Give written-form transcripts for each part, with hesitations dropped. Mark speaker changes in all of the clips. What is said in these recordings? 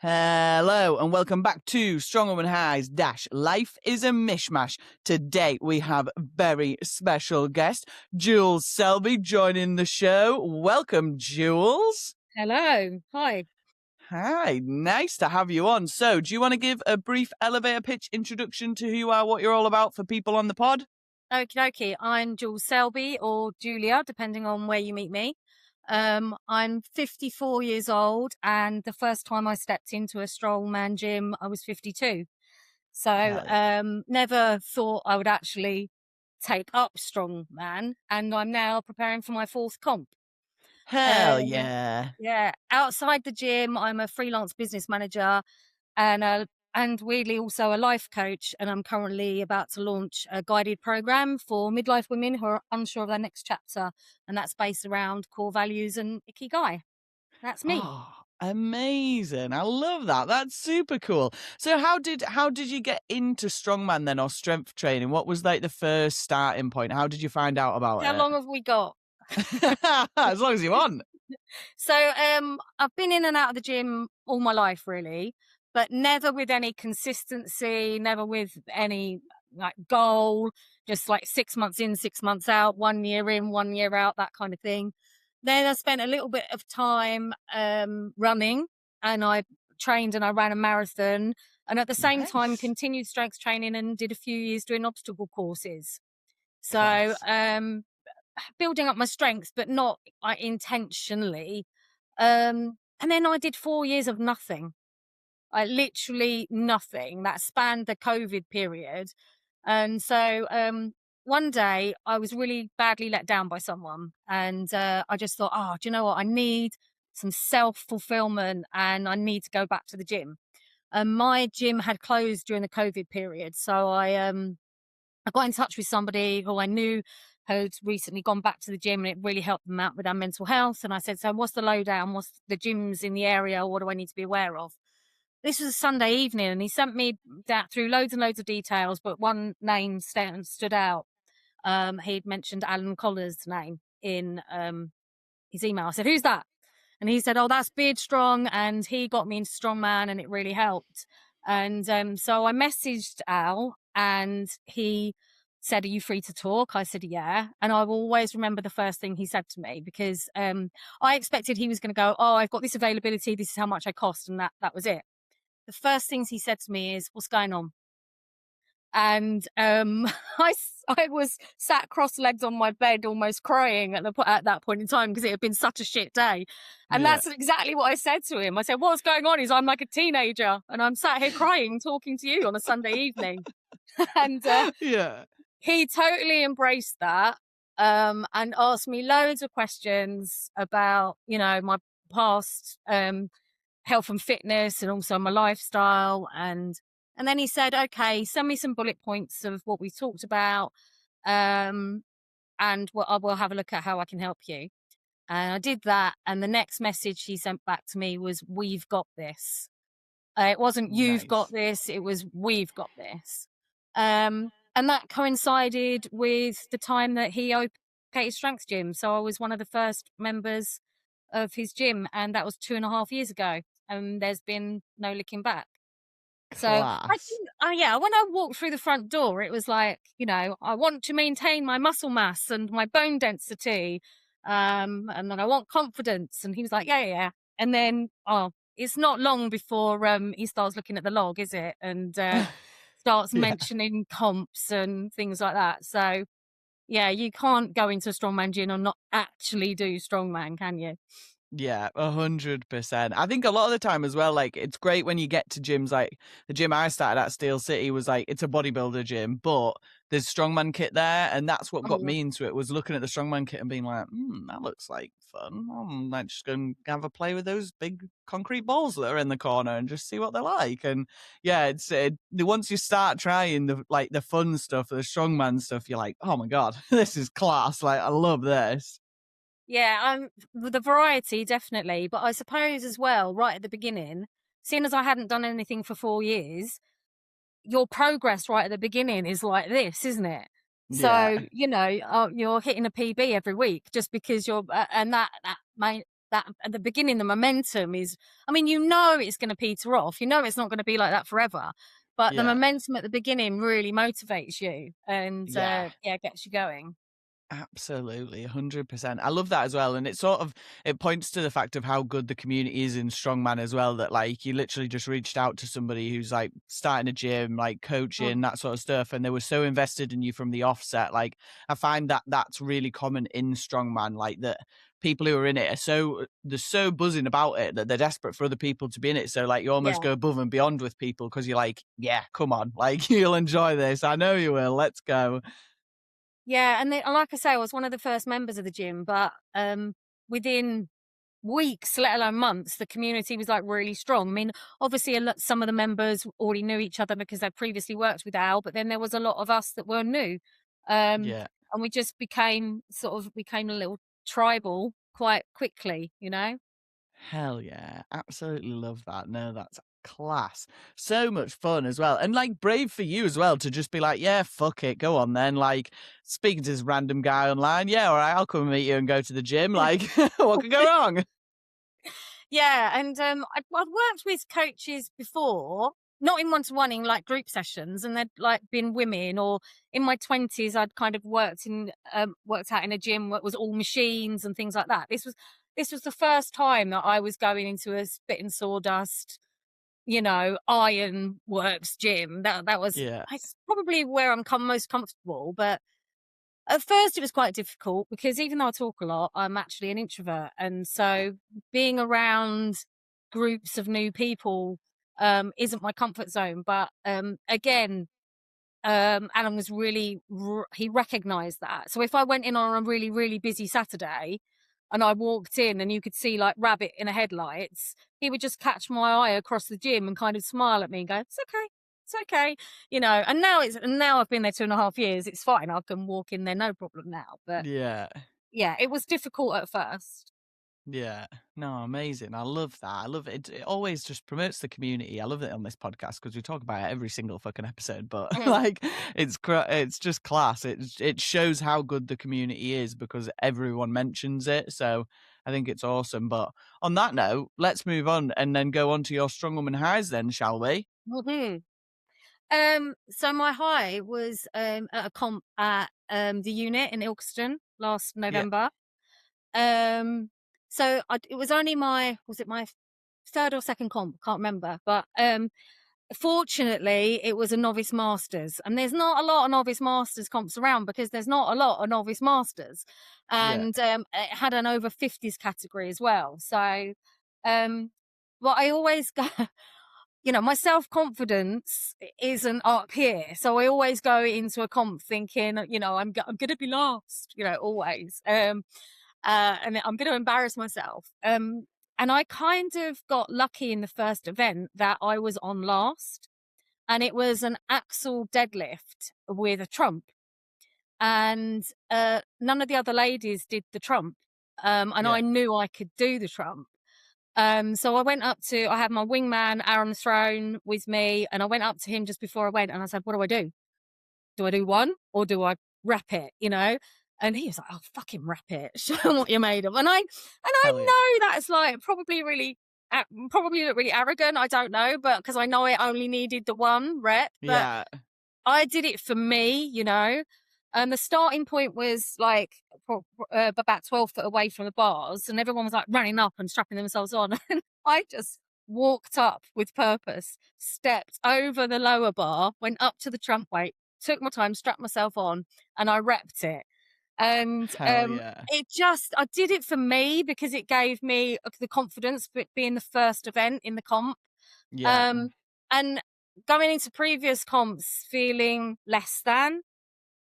Speaker 1: Hello and welcome back to Strongwoman High's Life is a Mishmash. Today we have a very special guest, Jules Selby, joining the show. Welcome, Jules.
Speaker 2: Hello. Hi.
Speaker 1: Hi, nice to have you on. So, do you want to give a brief elevator pitch introduction to who you are, what you're all about for people on the pod?
Speaker 2: Okie dokie. I'm Jules Selby or Julia, depending on where you meet me. I'm 54 years old, and the first time I stepped into a strongman gym, I was 52. So never thought I would actually take up strongman, and I'm now preparing for my fourth comp.
Speaker 1: Hell
Speaker 2: Um,
Speaker 1: yeah.
Speaker 2: yeah, outside the gym, I'm a freelance business manager and weirdly also a life coach. And I'm currently about to launch a guided program for midlife women who are unsure of their next chapter. And that's based around core values and ikigai. That's me.
Speaker 1: Oh, amazing. I love that. That's super cool. So how did you get into strongman then, or strength training? What was like the first starting point? How did you find out about
Speaker 2: How long have we got?
Speaker 1: it? As long as you want.
Speaker 2: So I've been in and out of the gym all my life, really, but never with any consistency, never with any like goal, just like 6 months in, 6 months out, 1 year in, 1 year out, that kind of thing. Then I spent a little bit of time running, and I trained and I ran a marathon, and at the same time
Speaker 1: Nice.
Speaker 2: continued strength training and did a few years doing obstacle courses. So
Speaker 1: Class.
Speaker 2: building up my strength, but not intentionally. And then I did 4 years of nothing. I literally nothing that spanned the COVID period. And so one day I was really badly let down by someone. And I just thought, oh, do you know what? I need some self fulfillment and I need to go back to the gym. And my gym had closed during the COVID period. So I got in touch with somebody who I knew had recently gone back to the gym, and it really helped them out with their mental health. And I said, so what's the lowdown? What's the gyms in the area? What do I need to be aware of? This was a Sunday evening, and he sent me that through loads and loads of details, but one name stood out. He'd mentioned Alan Collar's name in his email. I said, who's that? And he said, oh, that's Beard Strong, and he got me into Strongman, and it really helped. And so I messaged Al, and he said, are you free to talk? I said, yeah. And I will always remember the first thing he said to me, because I expected he was going to go, oh, I've got this availability, this is how much I cost, and that was it. The first things he said to me is, what's going on? And I was sat cross-legged on my bed, almost crying at that point in time, because it had been such a shit day. And
Speaker 1: Yeah.
Speaker 2: that's exactly what I said to him. I said, what's going on? I'm like a teenager, and I'm sat here crying, talking to you on a Sunday evening. And
Speaker 1: Yeah.
Speaker 2: he totally embraced that, and asked me loads of questions about, my past health and fitness, and also my lifestyle. And then he said, okay, send me some bullet points of what we talked about. And I will have a look at how I can help you. And I did that. And the next message he sent back to me was, we've got this. It wasn't you've got
Speaker 1: Nice.
Speaker 2: this. It was, we've got this. And that coincided with the time that he opened Kate's Strength Gym. So I was one of the first members of his gym. And that was 2.5 years ago. And there's been no looking back. So I
Speaker 1: Class.
Speaker 2: think, when I walked through the front door, it was like, I want to maintain my muscle mass and my bone density. And then I want confidence. And he was like, yeah, yeah, yeah. And then, it's not long before he starts looking at the log, is it? And starts
Speaker 1: Yeah.
Speaker 2: mentioning comps and things like that. So yeah, you can't go into a strongman gym and not actually do strongman, can you?
Speaker 1: Yeah, 100%. I think a lot of the time as well, like it's great when you get to gyms like the gym I started at, Steel City, was like it's a bodybuilder gym, but there's strongman kit there, and that's what
Speaker 2: Oh,
Speaker 1: got
Speaker 2: yeah.
Speaker 1: me into it, was looking at the strongman kit and being like, that looks like fun. I'm like just going to have a play with those big concrete balls that are in the corner and just see what they're like. And yeah, once you start trying the fun stuff, the strongman stuff, you're like, oh my god, this is class. Like I love this.
Speaker 2: Yeah, the variety, definitely. But I suppose as well, right at the beginning, seeing as I hadn't done anything for 4 years, your progress right at the beginning is like this, isn't it?
Speaker 1: Yeah.
Speaker 2: So, you're hitting a PB every week just because and that that at the beginning, the momentum is, I mean, it's going to peter off. It's not going to be like that forever. But the
Speaker 1: Yeah.
Speaker 2: momentum at the beginning really motivates you and,
Speaker 1: Yeah.
Speaker 2: yeah, gets you going.
Speaker 1: Absolutely, 100%. I love that as well, and it points to the fact of how good the community is in Strongman as well, that, like, you literally just reached out to somebody who's, like, starting a gym, like,
Speaker 2: Mm,
Speaker 1: coaching, that sort of stuff, and they were so invested in you from the offset. Like, I find that that's really common in Strongman, like, that people who are in it are they're so buzzing about it that they're desperate for other people to be in it, so, like, you almost
Speaker 2: yeah.
Speaker 1: go above and beyond with people because 'cause you're like, "Yeah, come on, like, you'll enjoy this. I know you will. Let's go."
Speaker 2: Yeah, and like I say, I was one of the first members of the gym, but, within weeks, let alone months, the community was, like, really strong. I mean, obviously, some of the members already knew each other because they'd previously worked with Al, but then there was a lot of us that were new.
Speaker 1: Yeah.
Speaker 2: And we just became a little tribal quite quickly.
Speaker 1: Hell yeah. Absolutely love that. No, that's class. So much fun as well. And like brave for you as well to just be like, yeah, fuck it. Go on then. Like speaking to this random guy online. Yeah, all right, I'll come and meet you and go to the gym. Like, what could go wrong?
Speaker 2: Yeah, and I'd worked with coaches before, not in one-to-one, in like group sessions, and they'd like been women. Or in my 20s, I'd kind of worked out in a gym that was all machines and things like that. This was the first time that I was going into a spit and sawdust, iron works gym. That was
Speaker 1: Yeah.
Speaker 2: it's probably where I'm most comfortable. But at first, it was quite difficult because even though I talk a lot, I'm actually an introvert, and so being around groups of new people isn't my comfort zone. But again, Alan was he recognised that. So if I went in on a really really busy Saturday, and I walked in and you could see like rabbit in a headlights, he would just catch my eye across the gym and kind of smile at me and go, "It's okay." It's okay, and now I've been there 2.5 years. It's fine. I can walk in there no problem now. But
Speaker 1: Yeah.
Speaker 2: yeah, it was difficult at first.
Speaker 1: Yeah. No, amazing. I love that. I love it. It always just promotes the community. I love it on this podcast because we talk about it every single fucking episode. But
Speaker 2: Mm.
Speaker 1: like, it's just class. It shows how good the community is because everyone mentions it. So I think it's awesome. But on that note, let's move on and then go on to your strong woman highs. Then, shall we?
Speaker 2: Mhm. So my high was at a comp at the unit in Ilkeston last
Speaker 1: Yeah.
Speaker 2: November. Um, so it was only was it my third or second comp? Can't remember. But fortunately, it was a novice masters, and there's not a lot of novice masters comps around because there's not a lot of novice masters,
Speaker 1: Yeah.
Speaker 2: and it had an over 50s category as well. So, but I always go. My self confidence isn't up here, so I always go into a comp thinking, I'm going to be last, always, and I'm going to embarrass myself. And I kind of got lucky in the first event that I was on last, and it was an axle deadlift with a trump, and none of the other ladies did the trump, and
Speaker 1: Yeah.
Speaker 2: I knew I could do the trump. So I had my wingman, Aaron Throne, with me, and I went up to him just before I went and I said, "What do I do? Do I do one or do I wrap it?" And he was like, "Oh, fucking wrap it. Show 'em what you're made of." And I
Speaker 1: Hell yeah.
Speaker 2: know that's like probably really arrogant. I don't know, but because I know it only needed the one rep, but
Speaker 1: Yeah.
Speaker 2: I did it for me. And the starting point was like about 12 foot away from the bars, and everyone was like running up and strapping themselves on. And I just walked up with purpose, stepped over the lower bar, went up to the trump weight, took my time, strapped myself on, and I repped it. And
Speaker 1: Hell yeah.
Speaker 2: I did it for me because it gave me the confidence, but being the first event in the comp.
Speaker 1: Yeah.
Speaker 2: Um, and going into previous comps feeling less than,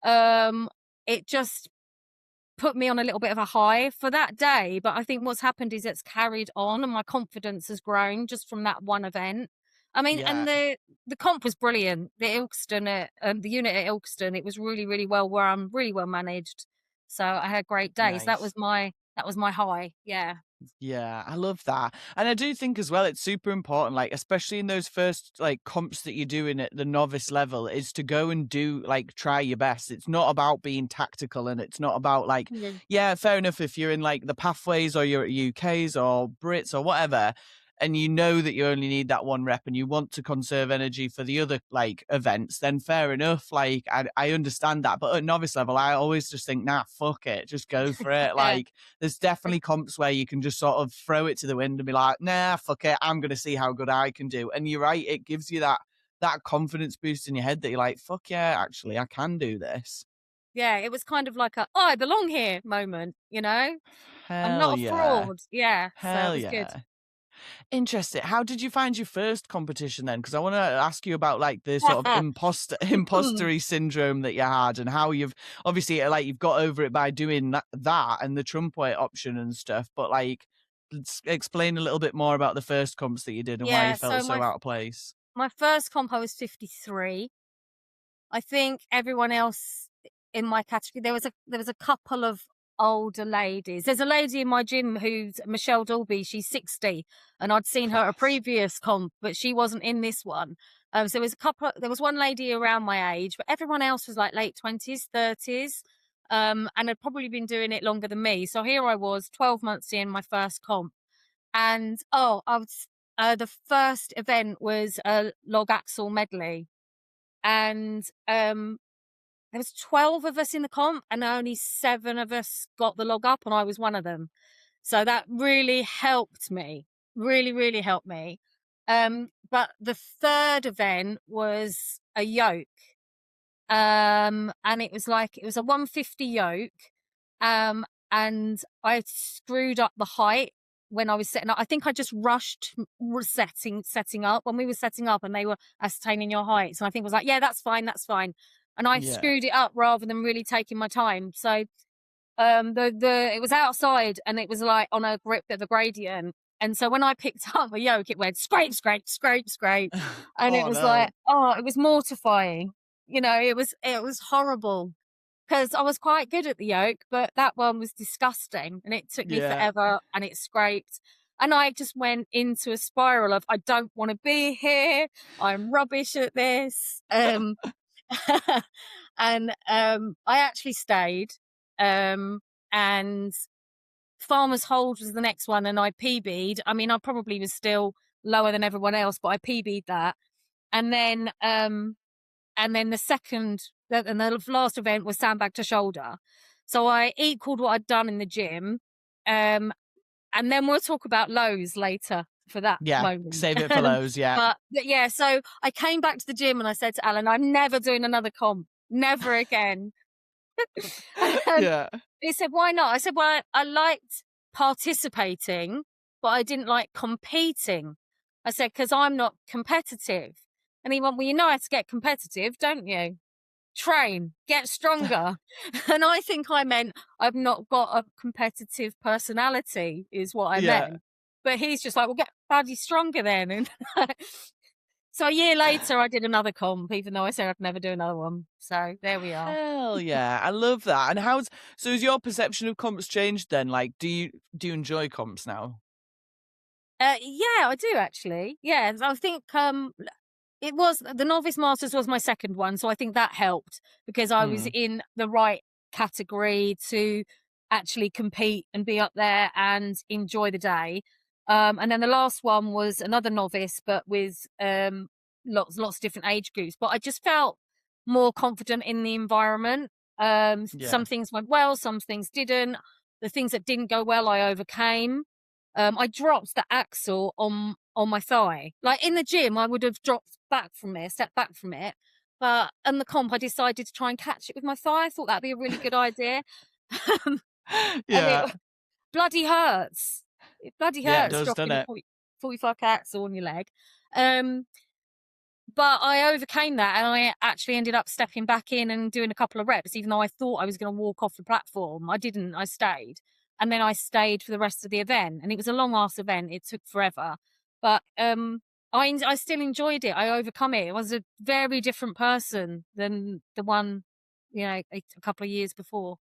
Speaker 2: um, it just put me on a little bit of a high for that day. But I think what's happened is it's carried on and my confidence has grown just from that one event. I mean,
Speaker 1: Yeah.
Speaker 2: and the comp was brilliant. The unit at Ilkeston, it was really, really well run, really well managed. So I had great days. That was
Speaker 1: Nice.
Speaker 2: That was my high. Yeah.
Speaker 1: Yeah, I love that. And I do think as well it's super important, like, especially in those first like comps that you're doing at the novice level, is to go and do like try your best. It's not about being tactical and it's not about like,
Speaker 2: Mm.
Speaker 1: yeah, fair enough if you're in like the pathways or you're at UKs or Brits or whatever, and you know that you only need that one rep and you want to conserve energy for the other like events, then fair enough. Like I understand that. But at novice level, I always just think, nah, fuck it, just go for it.
Speaker 2: Yeah.
Speaker 1: Like there's definitely comps where you can just sort of throw it to the wind and be like, nah, fuck it, I'm gonna see how good I can do. And you're right, it gives you that confidence boost in your head that you're like, fuck yeah, actually, I can do this.
Speaker 2: Yeah. It was kind of like a, oh, I belong here moment, I'm
Speaker 1: Hell
Speaker 2: not a
Speaker 1: yeah.
Speaker 2: fraud. Yeah. So it
Speaker 1: Hell
Speaker 2: was good.
Speaker 1: yeah. Interesting. How did you find your first competition then? Because I want to ask you about like the sort of impostery syndrome that you had and how you've obviously like you've got over it by doing that and the Trump weight option and stuff. But like, let's explain a little bit more about the first comps that you did and why you
Speaker 2: Yeah.
Speaker 1: felt
Speaker 2: So
Speaker 1: so out of place.
Speaker 2: my first comp, I was 53. I think everyone else in my category, there was a couple of older ladies. There's a lady in my gym who's Michelle Dolby. She's 60, and I'd seen her at a
Speaker 1: Class.
Speaker 2: previous comp, but she wasn't in this one. So there was a couple. There was one lady around my age, but everyone else was like late 20s, 30s, and had probably been doing it longer than me. So here I was, 12 months in my first comp, and I was. The first event was a log axle medley, and there was 12 of us in the comp and only 7 of us got the log up, and I was one of them. So that really helped me. Really, really helped me. But the third event was a yoke. And it was a 150 yoke. And I screwed up the height when I was setting up. I think I just rushed setting up when we were setting up and they were ascertaining your heights. And I think it was like, yeah, that's fine, that's fine. And I
Speaker 1: Yeah.
Speaker 2: screwed it up rather than really taking my time. So the it was outside and it was like on a grip of a gradient. And so when I picked up a yoke, it went scrape, scrape, scrape, scrape. And it
Speaker 1: Oh
Speaker 2: was like,
Speaker 1: no.
Speaker 2: it was mortifying. It was horrible because I was quite good at the yoke, but that one was disgusting and it took me
Speaker 1: Yeah.
Speaker 2: forever and it scraped. And I just went into a spiral of, I don't want to be here. I'm rubbish at this. And I actually stayed. And Farmer's Hold was the next one, and I PB'd. I mean, I probably was still lower than everyone else, but I PB'd that. And then the last event was sandbag to shoulder. So I equaled what I'd done in the gym. Um, and then we'll talk about lows later for that
Speaker 1: Yeah.
Speaker 2: moment.
Speaker 1: Save it for those. Yeah.
Speaker 2: But yeah, so I came back to the gym and I said to Alan, I'm never doing another comp, never again. And
Speaker 1: Yeah.
Speaker 2: he said, why not? I said, well, I liked participating, but I didn't like competing. I said, because I'm not competitive. And he went, well, you know how to get competitive, don't you? Train, get stronger. And I think I meant I've not got a competitive personality, is what I
Speaker 1: Yeah.
Speaker 2: meant. But he's just like, well, get bloody stronger then. And so a year later, I did another comp, even though I said I'd never do another one. So there we are.
Speaker 1: Hell yeah, I love that. And has your perception of comps changed then? Like, do you enjoy comps now?
Speaker 2: Yeah, I do actually. Yeah, I think it was the Novice Masters was my second one, so I think that helped because I was
Speaker 1: Mm,
Speaker 2: in the right category to actually compete and be up there and enjoy the day. And then the last one was another novice, but with lots of different age groups. But I just felt more confident in the environment.
Speaker 1: yeah,
Speaker 2: Some things went well, some things didn't. The things that didn't go well, I overcame. I dropped the axle on my thigh. Like in the gym, I would have dropped back from it, stepped back from it. But in the comp, I decided to try and catch it with my thigh. I thought that'd be a really good idea. And it
Speaker 1: yeah,
Speaker 2: bloody hurts. It bloody
Speaker 1: yeah. It
Speaker 2: hurts
Speaker 1: does, doesn't
Speaker 2: dropping a
Speaker 1: it?
Speaker 2: 45 axle on your leg. Um, but I overcame that and I actually ended up stepping back in and doing a couple of reps, even though I thought I was going to walk off the platform. I didn't, I stayed. And then I stayed for the rest of the event. And it was a long ass event. It took forever. But I still enjoyed it. I overcome it. I was a very different person than the one, a couple of years before.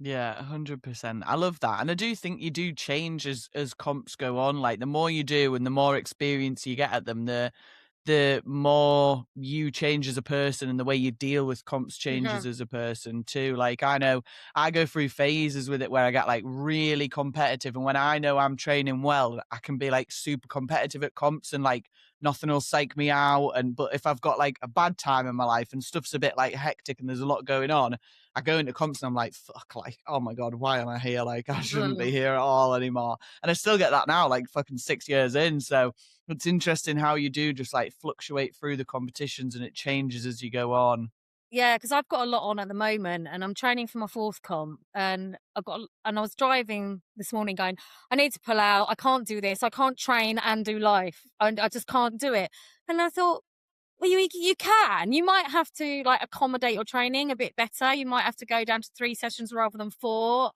Speaker 1: Yeah, 100%. I love that. And I do think you do change as comps go on. Like the more you do and the more experience you get at them, the more you change as a person and the way you deal with comps
Speaker 2: Hmm.
Speaker 1: changes as a person too. Like I know I go through phases with it where I get like really competitive, and when I know I'm training well, I can be like super competitive at comps and like nothing will psych me out. And but if I've got like a bad time in my life and stuff's a bit like hectic and there's a lot going on, I go into comps and I'm like, fuck, like, oh my God, why am I here? Like, I shouldn't be here at all anymore. And I still get that now, like fucking 6 years in. So it's interesting how you do just like fluctuate through the competitions and it changes as you go on.
Speaker 2: Yeah, because I've got a lot on at the moment, and I'm training for my fourth comp, and I was driving this morning going, I need to pull out. I can't do this. I can't train and do life, and I just can't do it. And I thought, well, you can. You might have to like accommodate your training a bit better. You might have to go down to 3 sessions rather than 4.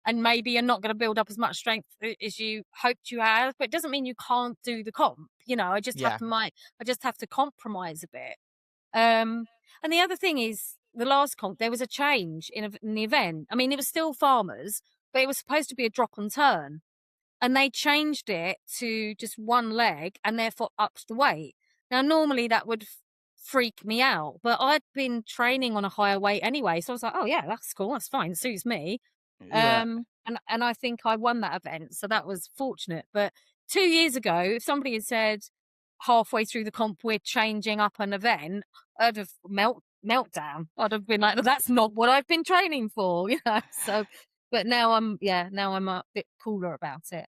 Speaker 2: And maybe you're not going to build up as much strength as you hoped you had. But it doesn't mean you can't do the comp. You know,
Speaker 1: Yeah.
Speaker 2: I just have to compromise a bit. Um, and the other thing is, the last comp, there was a change in the event. I mean, it was still farmers, but it was supposed to be a drop and turn, and they changed it to just one leg and therefore upped the weight. Now, normally that would freak me out, but I'd been training on a higher weight anyway. So I was like, oh, yeah, that's cool. That's fine. It suits me.
Speaker 1: Yeah.
Speaker 2: And I think I won that event. So that was fortunate. But 2 years ago, if somebody had said halfway through the comp, we're changing up an event, I'd have meltdown. I'd have been like, that's not what I've been training for, you know? So, but now I'm a bit cooler about it.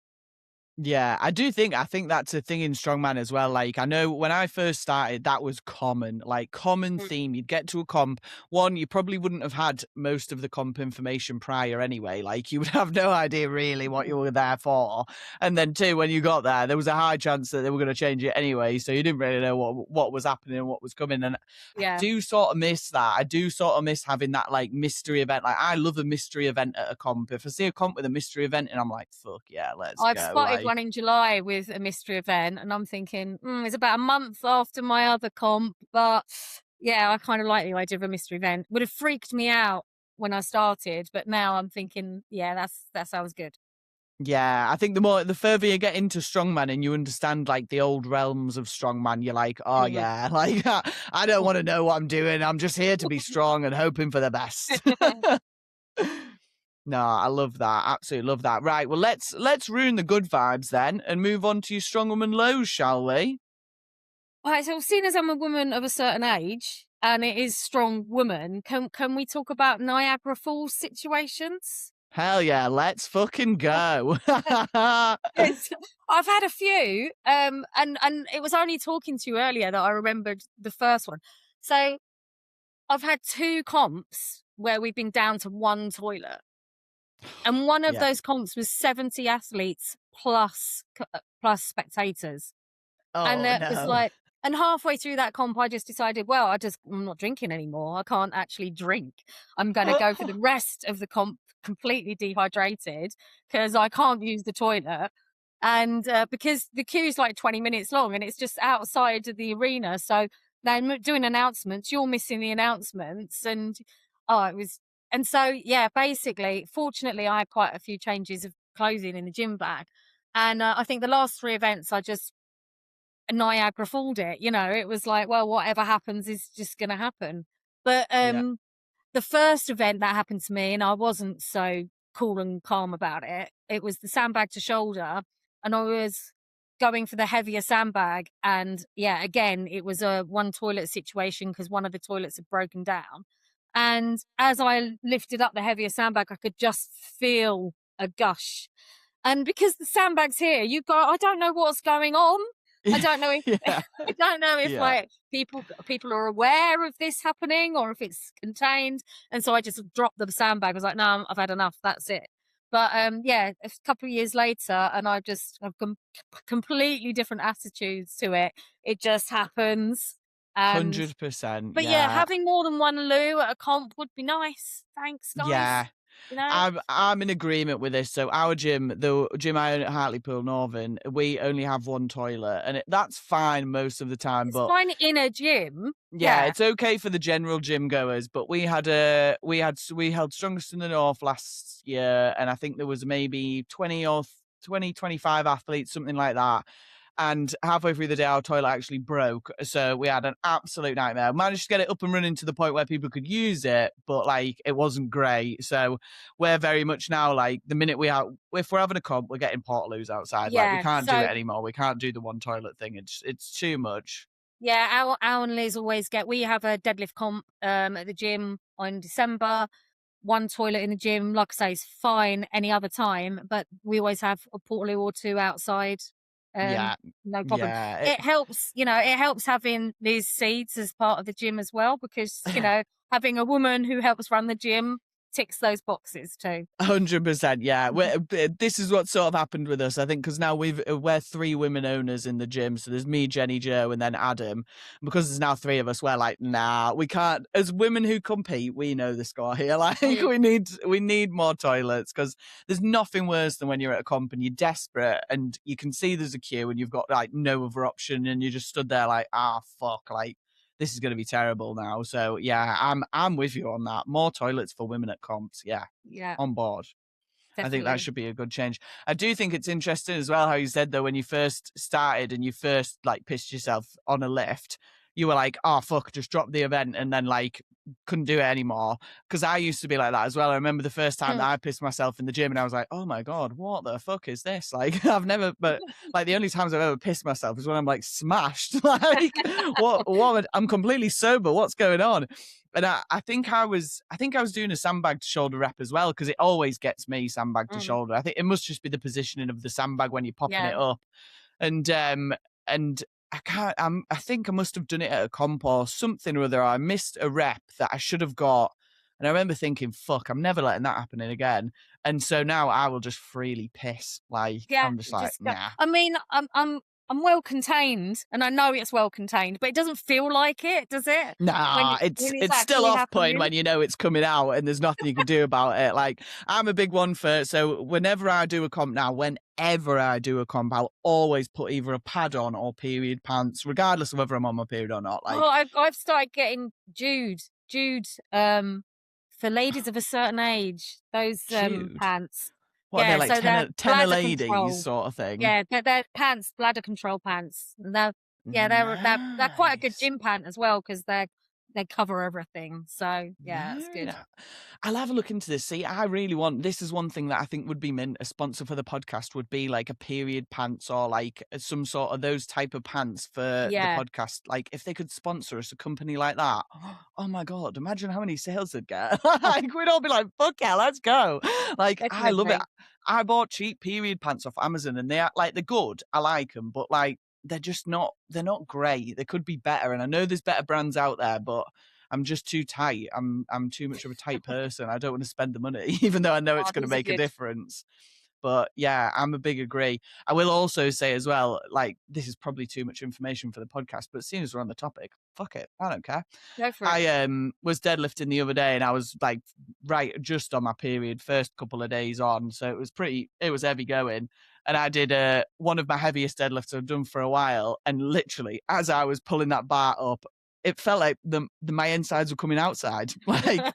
Speaker 1: Yeah, I think that's a thing in strongman as well. Like I know when I first started, that was common, like common
Speaker 2: Mm.
Speaker 1: theme. You'd get to a comp. One, you probably wouldn't have had most of the comp information prior anyway. Like you would have no idea really what you were there for. And then two, when you got there was a high chance that they were going to change it anyway. So you didn't really know what was happening and what was coming. And I
Speaker 2: Yeah.
Speaker 1: do sort of miss that. I do sort of miss having that like mystery event. Like I love a mystery event at a comp. If I see a comp with a mystery event and I'm like, fuck yeah, let's
Speaker 2: I've
Speaker 1: go.
Speaker 2: spotted
Speaker 1: Like
Speaker 2: one in July with a mystery event, and I'm thinking, it's about a month after my other comp, but yeah, I kind of like the idea of a mystery event. Would have freaked me out when I started, but now I'm thinking, yeah, that sounds good.
Speaker 1: yeah, I think the further you get into strongman and you understand like the old realms of strongman, you're like, oh
Speaker 2: Mhm.
Speaker 1: yeah, like I don't want to know what I'm doing. I'm just here to be strong and hoping for the best. No, I love that. Absolutely love that. Right, well let's ruin the good vibes then and move on to your strong woman lows, shall we?
Speaker 2: Right, so seeing as I'm a woman of a certain age and it is strong woman, can we talk about Niagara Falls situations?
Speaker 1: Hell yeah, let's fucking go.
Speaker 2: Yes. I've had a few, and it was only talking to you earlier that I remembered the first one. So I've had 2 comps where we've been down to 1 toilet, and one of
Speaker 1: Yeah.
Speaker 2: those comps was 70 athletes plus spectators. And
Speaker 1: Oh
Speaker 2: it was
Speaker 1: no.
Speaker 2: like, and halfway through that comp, I just decided, well, I'm not drinking anymore. I can't actually drink. I'm gonna go for the rest of the comp completely dehydrated because I can't use the toilet. And, because the queue's like 20 minutes long and it's just outside of the arena, so they're doing announcements, you're missing the announcements, and, oh, it was and so, yeah, basically, fortunately, I had quite a few changes of clothing in the gym bag, and, I think the last 3 events, I just Niagara Falled it, you know? It was like, well, whatever happens is just gonna happen. But,
Speaker 1: Yeah.
Speaker 2: the first event that happened to me, and I wasn't so cool and calm about it, it was the sandbag to shoulder, and I was going for the heavier sandbag, and yeah, again, it was a one toilet situation because one of the toilets had broken down. And as I lifted up the heavier sandbag, I could just feel a gush. And because the sandbag's here, I don't know what's going on. I don't know if
Speaker 1: Yeah.
Speaker 2: I don't know if
Speaker 1: Yeah.
Speaker 2: like people are aware of this happening or if it's contained. And so I just dropped the sandbag. I was like, no, I've had enough. That's it. But yeah, a couple of years later, and I've completely different attitudes to it. It just happens. And
Speaker 1: 100%.
Speaker 2: but yeah,
Speaker 1: Yeah.
Speaker 2: having more than one loo at a comp would be nice. Thanks,
Speaker 1: Yeah.
Speaker 2: guys. You know,
Speaker 1: I'm in agreement with this. So our gym, the gym I own at Hartlepool Northern, we only have one toilet, and that's fine most of the time.
Speaker 2: it's
Speaker 1: But
Speaker 2: fine in a gym.
Speaker 1: yeah,
Speaker 2: Yeah.
Speaker 1: it's okay for the general gym goers. But we held Strongest in the North last year, and I think there was maybe 25 athletes, something like that. And halfway through the day, our toilet actually broke. So we had an absolute nightmare. Managed to get it up and running to the point where people could use it, but like it wasn't great. So we're very much now like the minute if we're having a comp, we're getting portaloos outside. Like we
Speaker 2: Yeah.
Speaker 1: can't do it
Speaker 2: So
Speaker 1: anymore. We can't do the one toilet thing. It's too much.
Speaker 2: yeah, our and Liz always we have a deadlift comp at the gym on December. One toilet in the gym, like I say, is fine any other time, but we always have a portaloo or two outside. Um,
Speaker 1: Yeah,
Speaker 2: no problem.
Speaker 1: yeah.
Speaker 2: It helps, it helps having these seeds as part of the gym as well, because, having a woman who helps run the gym ticks those boxes too.
Speaker 1: 100%, yeah. This is what sort of happened with us, I think, because now we're 3 women owners in the gym. So there's me, Jenny, Joe, and then Adam. Because there's now 3 of us, we're like, nah, we can't. As women who compete, we know the score here. Like,
Speaker 2: Mm.
Speaker 1: we need more toilets, because there's nothing worse than when you're at a comp and you're desperate and you can see there's a queue and you've got like no other option and you just stood there like, fuck, like this is going to be terrible now. So yeah, I'm with you on that. More toilets for women at comps. Yeah,
Speaker 2: Yeah,
Speaker 1: on board. I think that
Speaker 2: definitely.
Speaker 1: should be a good change. I do think it's interesting as well how you said though when you first started and you first like pissed yourself on a lift, you were like, oh fuck, just drop the event and then like couldn't do it anymore. Because I used to be like that as well. I remember the first time that I pissed myself in the gym and I was like, oh my God, what the fuck is this? Like I've never, but like the only times I've ever pissed myself is when I'm like smashed. Like I'm completely sober. What's going on? And I think I was doing a sandbag to shoulder rep as well, because it always gets me sandbag to
Speaker 2: Mm,
Speaker 1: shoulder. I think it must just be the positioning of the sandbag when you're popping
Speaker 2: yeah.
Speaker 1: it up. And I think I must have done it at a comp or something or other. I missed a rep that I should have got. And I remember thinking, fuck, I'm never letting that happen again. And so now I will just freely piss. Like
Speaker 2: Yeah,
Speaker 1: I'm just like,
Speaker 2: just go.
Speaker 1: nah.
Speaker 2: I mean, I'm well contained, and I know it's well contained, but it doesn't feel like it, does it?
Speaker 1: Nah,
Speaker 2: When it's
Speaker 1: it's still
Speaker 2: actually
Speaker 1: off putting
Speaker 2: happening.
Speaker 1: when you know it's coming out and there's nothing you can do about it. Like I'm a big one so whenever I do a comp now, whenever I do a comp, I'll always put either a pad on or period pants, regardless of whether I'm on my period or not.
Speaker 2: Oh,
Speaker 1: Like
Speaker 2: I've started getting Jude, for ladies of a certain age, those
Speaker 1: Jude,
Speaker 2: pants.
Speaker 1: what are they
Speaker 2: Yeah,
Speaker 1: like
Speaker 2: so they're
Speaker 1: tenner
Speaker 2: bladder
Speaker 1: ladies
Speaker 2: control.
Speaker 1: sort of thing?
Speaker 2: Yeah, they're pants, bladder control pants. And they're quite a good
Speaker 1: Nice.
Speaker 2: gym pant as well, because they cover everything. So yeah, it's
Speaker 1: No,
Speaker 2: good.
Speaker 1: I'll have a look into this. See, I really want this is one thing that I think would be mint a sponsor for the podcast would be like a period pants or like some sort of those type of pants for the
Speaker 2: Yeah,
Speaker 1: podcast. Like if they could sponsor us, a company like that. Oh my God, imagine how many sales they'd get. Like we'd all be like, fuck yeah, let's go. Like I love it.
Speaker 2: definitely.
Speaker 1: I bought cheap period pants off Amazon and they're good. I like them, but like they're not great. They could be better. And I know there's better brands out there, but I'm just too tight. I'm too much of a tight person. I don't want to spend the money, even though I know it's
Speaker 2: Oh,
Speaker 1: going to
Speaker 2: these are
Speaker 1: make a
Speaker 2: good.
Speaker 1: difference. But yeah, I'm a big agree. I will also say as well, like this is probably too much information for the podcast, but seeing as we're on the topic, fuck it, I don't care.
Speaker 2: Go for it.
Speaker 1: I was deadlifting the other day and I was like right just on my period, first couple of days on, so it was heavy going. And I did one of my heaviest deadlifts I've done for a while, and literally as I was pulling that bar up, it felt like my insides were coming outside. Like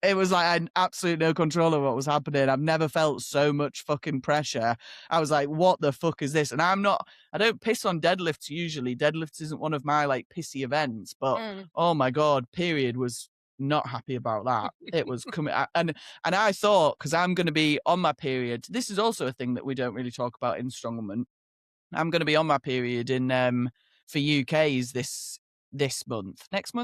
Speaker 1: it was like I had absolutely no control of what was happening. I've never felt so much fucking pressure. I was like, what the fuck is this? And I don't piss on deadlifts usually. Deadlifts isn't one of my like pissy events, but
Speaker 2: Mm,
Speaker 1: oh my God, period was not happy about that. It was coming and I thought, because I'm going to be on my period. This is also a thing that we don't really talk about in Strongwoman. I'm going to be on my period in for UK's this month, next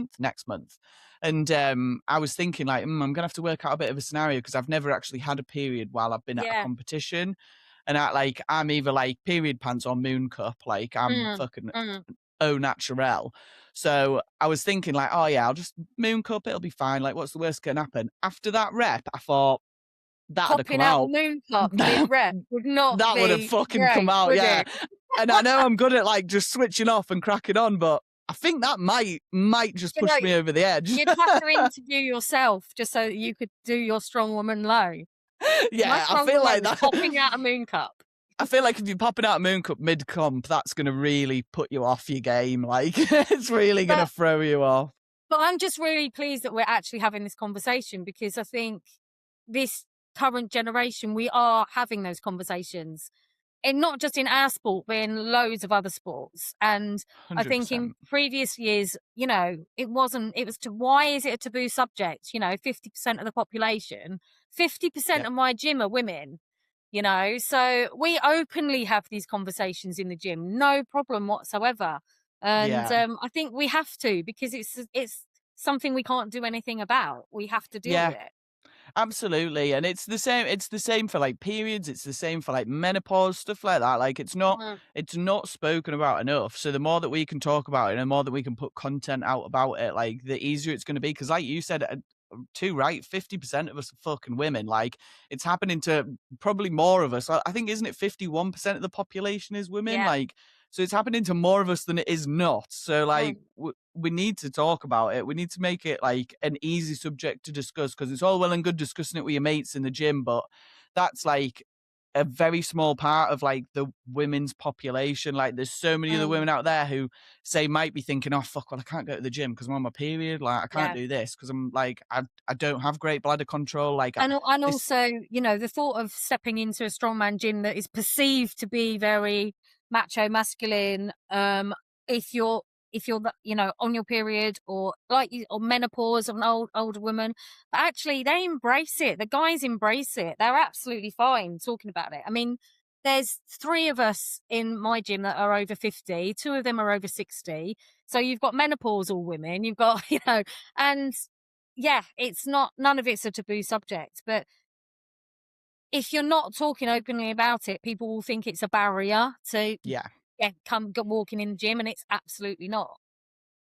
Speaker 1: month. And I was thinking like, I'm gonna have to work out a bit of a scenario because I've never actually had a period while I've been at a
Speaker 2: yeah.
Speaker 1: competition. And I'm either like period pants or moon cup, like I'm
Speaker 2: Mm,
Speaker 1: fucking
Speaker 2: mm.
Speaker 1: au naturel. So I was thinking like, oh yeah, I'll just moon cup, it'll be fine. Like, what's the worst can happen? After that rep, I thought that'd have come
Speaker 2: Popping out the
Speaker 1: out.
Speaker 2: moon cup mid-rep would not
Speaker 1: That would have
Speaker 2: be
Speaker 1: fucking come
Speaker 2: great,
Speaker 1: out,
Speaker 2: would
Speaker 1: yeah.
Speaker 2: it?
Speaker 1: And I know I'm good at like just switching off and cracking on, but I think that might just
Speaker 2: You know,
Speaker 1: push me over the edge.
Speaker 2: you'd have to interview yourself just so that you could do your strong woman low. My
Speaker 1: Yeah, I
Speaker 2: strong
Speaker 1: feel
Speaker 2: woman
Speaker 1: like
Speaker 2: is
Speaker 1: that.
Speaker 2: popping out a moon cup.
Speaker 1: I feel like if you're popping out a moon cup mid comp, that's gonna really put you off your game. Like it's really gonna
Speaker 2: But
Speaker 1: throw you off.
Speaker 2: I'm just really pleased that we're actually having this conversation, because I think this current generation, we are having those conversations. And not just in our sport, but in loads of other sports. And I think in
Speaker 1: 100%.
Speaker 2: previous years, it wasn't, it was to, why is it a taboo subject? 50% of the population, 50%
Speaker 1: Yep.
Speaker 2: of my gym are women, so we openly have these conversations in the gym, no problem whatsoever. And
Speaker 1: Yeah.
Speaker 2: I think we have to, because it's something we can't do anything about. We have to deal with
Speaker 1: Yeah.
Speaker 2: it.
Speaker 1: Absolutely, and it's the same for, like, periods, it's the same for, like, menopause, stuff like that, like,
Speaker 2: Mm,
Speaker 1: it's not spoken about enough, so the more that we can talk about it and the more that we can put content out about it, like, the easier it's gonna be. Because, like you said, too right, 50% of us are fucking women, like, it's happening to probably more of us. I think, isn't it 51% of the population is women?
Speaker 2: yeah.
Speaker 1: Like, so it's happening to more of us than it is not, so, like,
Speaker 2: Mm,
Speaker 1: we need to talk about it. We need to make it like an easy subject to discuss, because it's all well and good discussing it with your mates in the gym, but that's like a very small part of like the women's population. Like there's so many other
Speaker 2: mm,
Speaker 1: women out there who say might be thinking, oh fuck, well I can't go to the gym because I'm on my period. Like I can't
Speaker 2: yeah.
Speaker 1: do this because I'm like I don't have great bladder control. Like
Speaker 2: And
Speaker 1: this,
Speaker 2: also, the thought of stepping into a strongman gym that is perceived to be very macho masculine, if you're on your period, or or menopause of an older woman, but actually they embrace it. The guys embrace it. They're absolutely fine talking about it. I mean, there's 3 of us in my gym that are over 50, 2 of them are over 60. So you've got menopausal women, you've got, and yeah, it's not, none of it's a taboo subject. But if you're not talking openly about it, people will think it's a barrier to,
Speaker 1: yeah,
Speaker 2: walking in the gym, and it's absolutely not.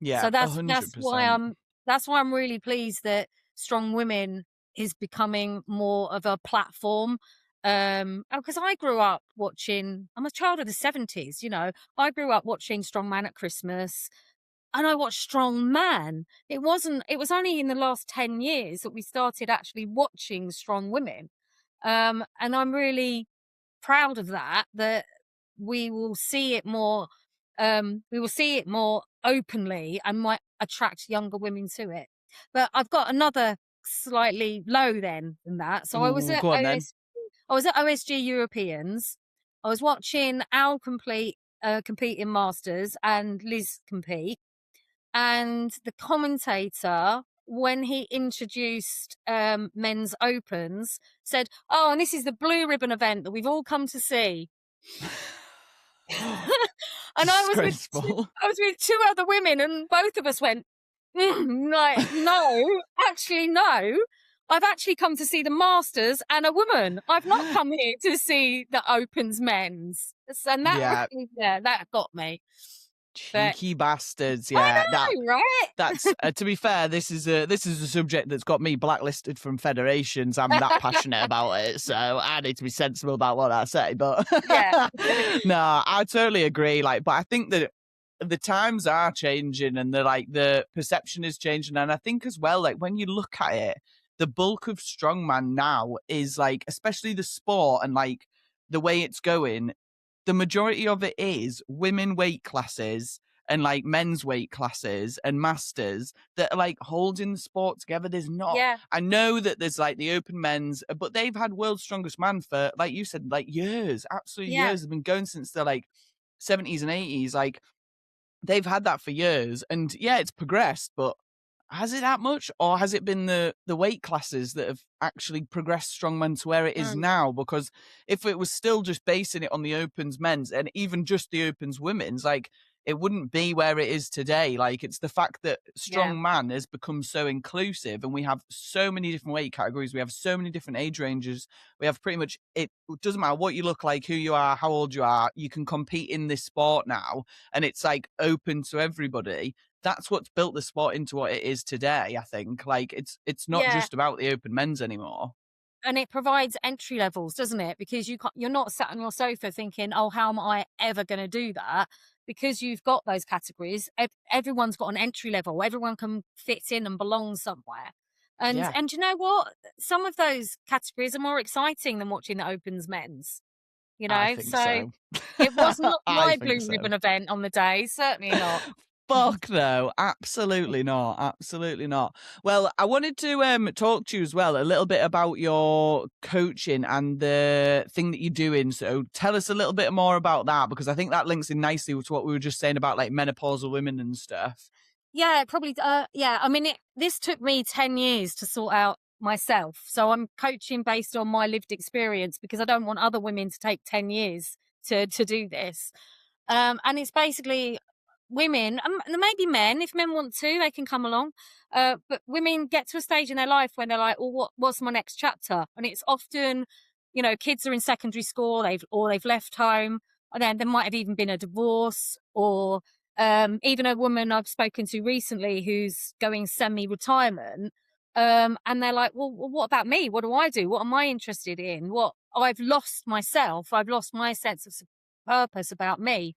Speaker 1: yeah,
Speaker 2: So
Speaker 1: a
Speaker 2: that's
Speaker 1: hundred
Speaker 2: why
Speaker 1: percent.
Speaker 2: I'm really pleased that Strong Women is becoming more of a platform. Because I grew up watching, I'm a child of the 70s, I grew up watching Strong Man at Christmas, and I watched Strong Man. It was only in the last 10 years that we started actually watching Strong Women. And I'm really proud of that, that we will see it more, openly, and might attract younger women to it. But I've got another slightly low then than that. So
Speaker 1: Ooh, go on then.
Speaker 2: I was at OSG Europeans. I was watching Al compete in Masters and Liz compete. And the commentator, when he introduced men's opens, said, "Oh, and this is the blue ribbon event that we've all come to see." And
Speaker 1: Disgraceful.
Speaker 2: I was with 2 other women, and both of us went, like, no, actually, no. I've actually come to see the Masters and a woman. I've not come here to see the Opens men's. And that
Speaker 1: Yeah,
Speaker 2: really, yeah, that got me. But
Speaker 1: cheeky bastards.
Speaker 2: I
Speaker 1: Yeah,
Speaker 2: know, right?
Speaker 1: that's to be fair. This is a subject that's got me blacklisted from federations. I'm that passionate about it, so I need to be sensible about what I say. But
Speaker 2: Yeah.
Speaker 1: no, I totally agree. Like, but I think that the times are changing, and the perception is changing, and I think as well, like when you look at it, the bulk of strongman now is like, especially the sport and like the way it's going, the majority of it is women weight classes and like men's weight classes and masters that are like holding the sport together. There's not,
Speaker 2: Yeah,
Speaker 1: I know that there's like the open men's, but they've had world's strongest man for, like you said, like years, absolutely
Speaker 2: yeah,
Speaker 1: years. They've been going since the like 70s and 80s. Like they've had that for years. And yeah, it's progressed, but has it that much, or has it been the weight classes that have actually progressed strongman to where it is
Speaker 2: mm,
Speaker 1: now? Because if it was still just basing it on the opens men's and even just the opens women's, like it wouldn't be where it is today. Like it's the fact that
Speaker 2: yeah,
Speaker 1: strongman has become so inclusive, and we have so many different weight categories, we have so many different age ranges, we have pretty much, it doesn't matter what you look like, who you are, how old you are, you can compete in this sport now, and it's like open to everybody. That's what's built the sport into what it is today, I think. Like it's not
Speaker 2: yeah.
Speaker 1: just about the open men's anymore.
Speaker 2: And it provides entry levels, doesn't it? Because you're not sat on your sofa thinking, "Oh, how am I ever going to do that?" because you've got those categories, everyone's got an entry level, everyone can fit in and belong somewhere.
Speaker 1: Yeah,
Speaker 2: And you know what? Some of those categories are more exciting than watching the Opens men's, you
Speaker 1: I
Speaker 2: know?
Speaker 1: think
Speaker 2: So
Speaker 1: so.
Speaker 2: it was not
Speaker 1: I
Speaker 2: my
Speaker 1: think
Speaker 2: blue
Speaker 1: so.
Speaker 2: ribbon event on the day, certainly not.
Speaker 1: Fuck no, absolutely not, absolutely not. Well, I wanted to talk to you as well a little bit about your coaching and the thing that you're doing. So tell us a little bit more about that, because I think that links in nicely with what we were just saying about like menopausal women and stuff.
Speaker 2: Yeah, probably. Yeah, I mean, this took me 10 years to sort out myself. So I'm coaching based on my lived experience because I don't want other women to take 10 years to do this. And it's basically women, and maybe men, if men want to, they can come along. But women get to a stage in their life when they're like, "Oh, what's my next chapter?" And it's often, you know, kids are in secondary school, they've left home, and then there might have even been a divorce, or even a woman I've spoken to recently who's going semi-retirement. And they're like, well, what about me? What do I do? What am I interested in? What I've lost myself. I've lost my sense of purpose about me.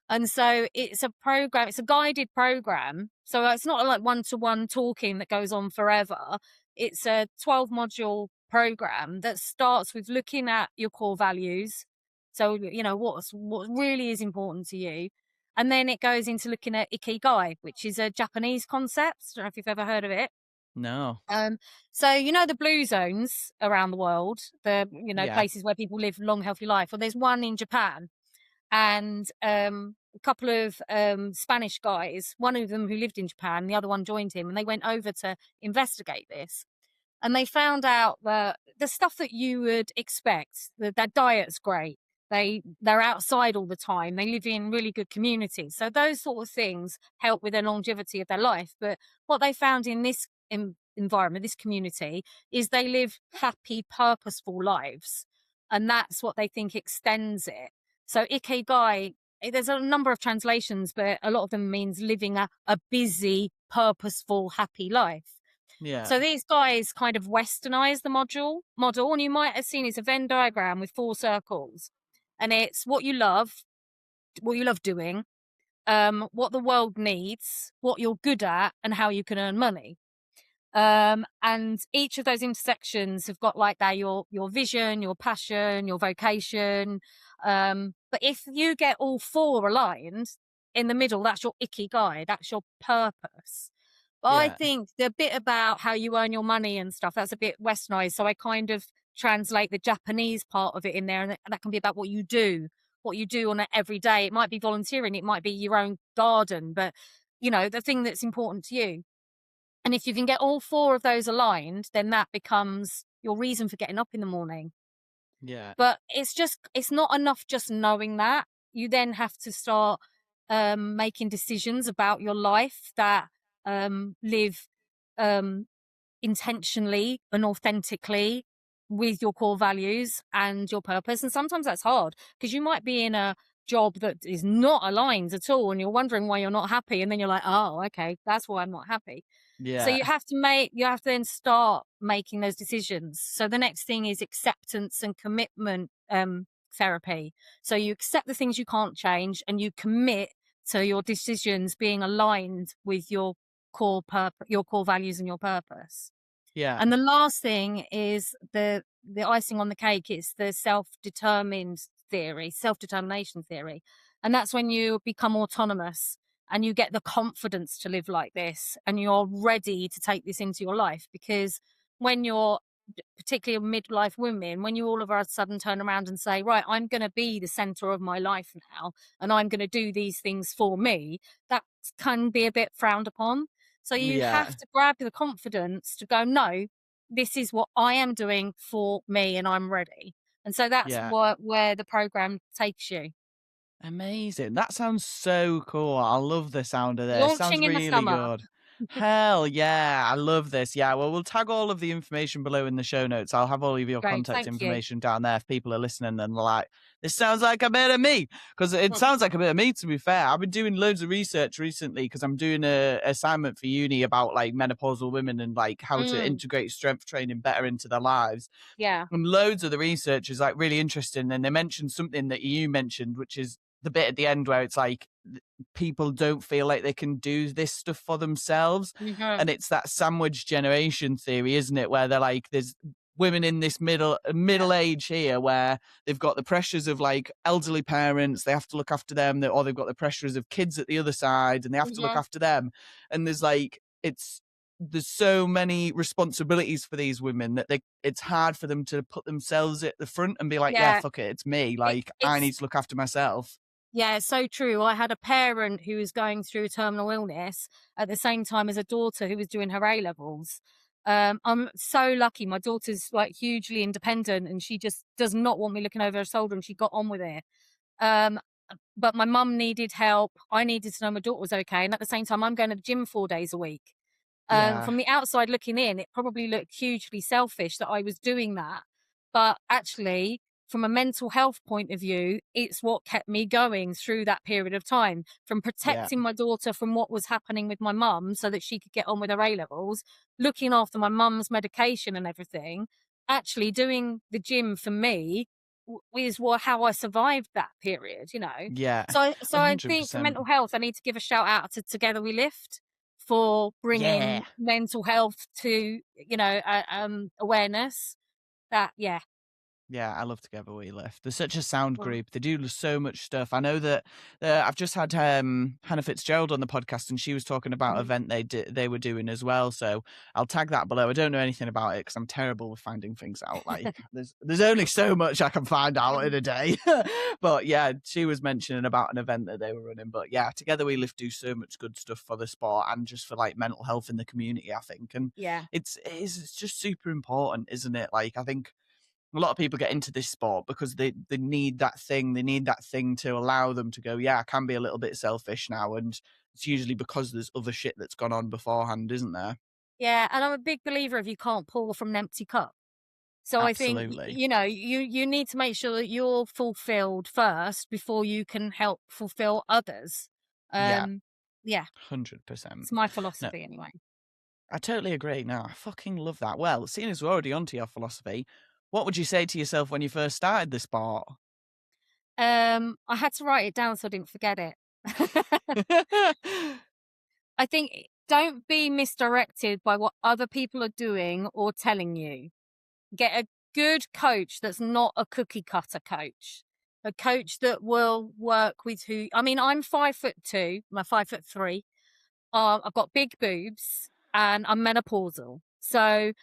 Speaker 2: And so it's a program, it's a guided program. So it's not like one-to-one talking that goes on forever. It's a 12 module program that starts with looking at your core values. So, you know, what really is important to you. And then it goes into looking at ikigai, which is a Japanese concept. I don't know if you've ever heard of it.
Speaker 1: No.
Speaker 2: Um, so you know the blue zones around the world, the
Speaker 1: Yeah.
Speaker 2: places where people live long, healthy life. Well, there's one in Japan, and a couple of Spanish guys, one of them who lived in Japan, the other one joined him, and they went over to investigate this. And they found out that the stuff that you would expect, that their diet's great. They're outside all the time. They live in really good communities. So those sort of things help with the longevity of their life. But what they found in this environment, this community, is they live happy, purposeful lives. And that's what they think extends it. So ikigai, there's a number of translations, but a lot of them means living a busy, purposeful, happy life.
Speaker 1: Yeah.
Speaker 2: So these guys kind of westernized the model, and you might have seen it's a Venn diagram with 4 circles. And it's what you love doing, what the world needs, what you're good at, and how you can earn money. And each of those intersections have got like that your vision, your passion, your vocation. But if you get all 4 aligned in the middle, that's your ikigai, that's your purpose. But I
Speaker 1: Yeah.
Speaker 2: think the bit about how you earn your money and stuff, that's a bit westernized. So I kind of translate the Japanese part of it in there, and that can be about what you do on an everyday. It might be volunteering, it might be your own garden, but you know, the thing that's important to you. And if you can get all 4 of those aligned, then that becomes your reason for getting up in the morning.
Speaker 1: Yeah.
Speaker 2: But it's not enough just knowing that. You then have to start making decisions about your life that live um, intentionally and authentically with your core values and your purpose. And sometimes that's hard because you might be in a job that is not aligned at all and you're wondering why you're not happy. And then you're like, oh, okay, that's why I'm not happy. So
Speaker 1: Yeah.
Speaker 2: you have to then start making those decisions. So the next thing is acceptance and commitment therapy. So you accept the things you can't change and you commit to your decisions being aligned with your your core values and your purpose.
Speaker 1: Yeah.
Speaker 2: And the last thing is the icing on the cake. It's the self-determination theory. And that's when you become autonomous and you get the confidence to live like this and you're ready to take this into your life. Because when you're particularly midlife women, when you all of a sudden turn around and say, right, I'm going to be the center of my life now, and I'm going to do these things for me, that can be a bit frowned upon. So you
Speaker 1: Yeah.
Speaker 2: have to grab the confidence to go, no, this is what I am doing for me and I'm ready. And so that's
Speaker 1: Yeah.
Speaker 2: where the program takes you.
Speaker 1: Amazing. That sounds so cool. I love the sound of this. Sounds
Speaker 2: Launching in the
Speaker 1: really
Speaker 2: summer.
Speaker 1: good. Hell yeah. I love this. Yeah. Well, we'll tag all of the information below in the show notes. I'll have all of your
Speaker 2: Great.
Speaker 1: contact
Speaker 2: Thank you.
Speaker 1: information down there if people are listening and they're like, this sounds like a bit of me. Because it sounds like a bit of me, to be fair. I've been doing loads of research recently because I'm doing a assignment for uni about like menopausal women and like how to
Speaker 2: Mm,
Speaker 1: integrate strength training better into their lives.
Speaker 2: yeah.
Speaker 1: And loads of the research is like really interesting. And they mentioned something that you mentioned, which is the bit at the end where it's like people don't feel like they can do this stuff for themselves.
Speaker 2: Mhm.
Speaker 1: And it's that sandwich generation theory, isn't it? Where they're like, there's women in this middle
Speaker 2: Yeah.
Speaker 1: age here where they've got the pressures of like elderly parents, they have to look after them, or they've got the pressures of kids at the other side and they have to look
Speaker 2: Mhm.
Speaker 1: after them. And there's so many responsibilities for these women that it's hard for them to put themselves at the front and be like, yeah,
Speaker 2: Yeah.
Speaker 1: fuck it, it's me.
Speaker 2: It,
Speaker 1: Like, I
Speaker 2: it's
Speaker 1: need to look after myself.
Speaker 2: Yeah, so true. I had a parent who was going through terminal illness at the same time as a daughter who was doing her A levels. I'm so lucky. My daughter's like hugely independent, and she just does not want me looking over her shoulder, and she got on with it. Um, but my mum needed help. I needed to know my daughter was okay, and at the same time, I'm going to the gym 4 days a week.
Speaker 1: Yeah,
Speaker 2: From the outside looking in, it probably looked hugely selfish that I was doing that. But actually, from a mental health point of view, it's what kept me going through that period of time, from
Speaker 1: yeah,
Speaker 2: protecting my daughter from what was happening with my mum so that she could get on with her A levels, looking after my mum's medication and everything. Actually, doing the gym for me is how I survived that period, you know.
Speaker 1: yeah,
Speaker 2: So I think for
Speaker 1: 100%.
Speaker 2: mental health, I need to give a shout out to Together We Lift for
Speaker 1: Yeah.
Speaker 2: bringing mental health to, awareness. That yeah.
Speaker 1: Yeah, I love Together We Lift. They're such a sound
Speaker 2: Well,
Speaker 1: group. They do so much stuff. I know that I've just had Hannah Fitzgerald on the podcast, and she was talking about an
Speaker 2: mhm,
Speaker 1: event they were doing as well. So I'll tag that below. I don't know anything about it because I'm terrible with finding things out. Like there's only so much I can find out in
Speaker 2: mhm.
Speaker 1: a day. But yeah, she was mentioning about an event that they were running. But yeah, Together We Lift do so much good stuff for the sport and just for like mental health in the community, I think. And
Speaker 2: Yeah.
Speaker 1: it's just super important, isn't it? Like I think a lot of people get into this sport because they need that thing. They need that thing to allow them to go, yeah, I can be a little bit selfish now. And it's usually because there's other shit that's gone on beforehand, isn't there?
Speaker 2: Yeah, and I'm a big believer of you can't pour from an empty cup. So I think,
Speaker 1: Absolutely.
Speaker 2: you need to make sure that you're fulfilled first before you can help fulfill others.
Speaker 1: Yeah,
Speaker 2: Um, yeah, it's
Speaker 1: 100%.
Speaker 2: my
Speaker 1: No,
Speaker 2: philosophy anyway.
Speaker 1: I totally agree. No, I fucking love that. Well, seeing as we're already onto your philosophy, what would you say to yourself when you first started the sport?
Speaker 2: I had to write it down so I didn't forget it. I think don't be misdirected by what other people are doing or telling you. Get a good coach that's not a cookie cutter coach. A coach that will work with who I mean, I'm 5'2", I'm 5'3". I've got big boobs and I'm menopausal. So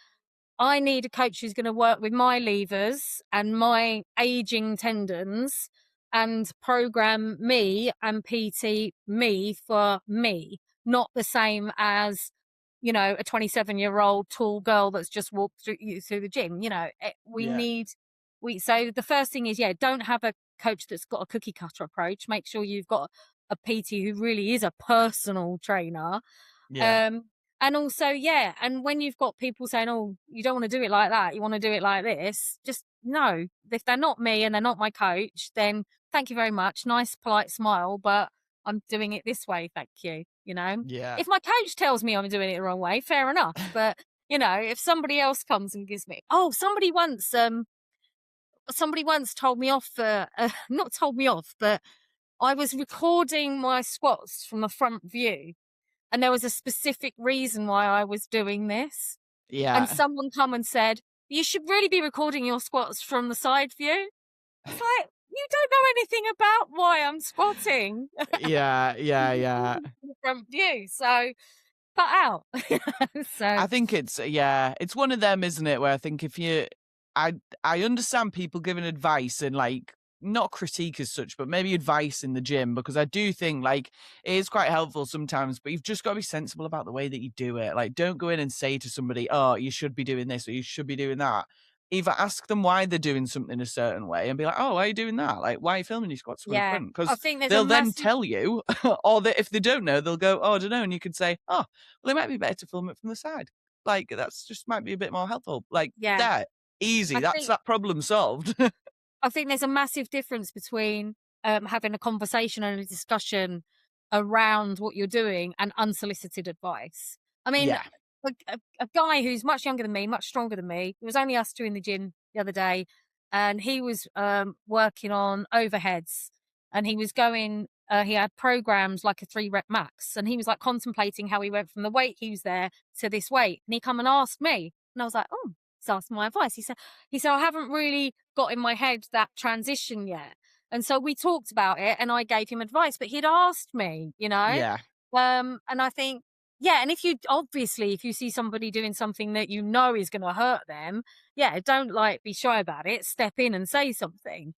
Speaker 2: I need a coach who's going to work with my levers and my aging tendons and program me and PT me for me, not the same as, a 27-year-old tall girl that's just walked through the gym. We
Speaker 1: Yeah,
Speaker 2: need, so the first thing is, yeah, don't have a coach that's got a cookie cutter approach. Make sure you've got a PT who really is a personal trainer.
Speaker 1: yeah,
Speaker 2: Um, and also, yeah, and when you've got people saying, "Oh, you don't want to do it like that, you want to do it like this," just no. If they're not me and they're not my coach, then thank you very much. Nice, polite smile, but I'm doing it this way, thank you.
Speaker 1: yeah,
Speaker 2: If my coach tells me I'm doing it the wrong way, fair enough. But if somebody else comes and gives me, somebody once told me off for, not told me off, but I was recording my squats from the front view and there was a specific reason why I was doing this. And
Speaker 1: yeah.
Speaker 2: someone come and said, "You should really be recording your squats from the side view." It's like, you don't know anything about why I'm squatting.
Speaker 1: Yeah, yeah, yeah.
Speaker 2: From the front view. So cut out. So
Speaker 1: I think it's one of them, isn't it? Where I think if you, I, I understand people giving advice and like not critique as such, but maybe advice in the gym because I do think like it is quite helpful sometimes. But you've just got to be sensible about the way that you do it. Like, don't go in and say to somebody, "Oh, you should be doing this or you should be doing that." Either ask them why they're doing something a certain way and be like, "Oh, why are you doing that? Like, why are you filming your squats from the
Speaker 2: yeah,
Speaker 1: front?"
Speaker 2: I
Speaker 1: Because
Speaker 2: think there's a
Speaker 1: they'll then
Speaker 2: massive,
Speaker 1: tell you, or if they don't know, they'll go, "Oh, I don't know," and you could say, "Oh, well, it might be better to film it from the side." Like, that's just might be a bit more helpful. Like,
Speaker 2: yeah.
Speaker 1: there, easy.
Speaker 2: I
Speaker 1: That's
Speaker 2: think
Speaker 1: that problem solved.
Speaker 2: I think there's a massive difference between having a conversation and a discussion around what you're doing and unsolicited advice. I mean,
Speaker 1: Yeah,
Speaker 2: a guy who's much younger than me, much stronger than me, it was only us two in the gym the other day, and he was working on overheads. and he was going. He had programmed like a 3 rep max, and he was like contemplating how he went from the weight he was there to this weight. And he come and asked me, and I was like, "Oh," he's asked my advice. He said, "I haven't really got in my head that transition yet." And so we talked about it, and I gave him advice. But he'd asked me, you know,
Speaker 1: Yeah.
Speaker 2: and I think, yeah, and if you obviously if you see somebody doing something that you know is going to hurt them, yeah, don't like be shy about it. Step in and say something.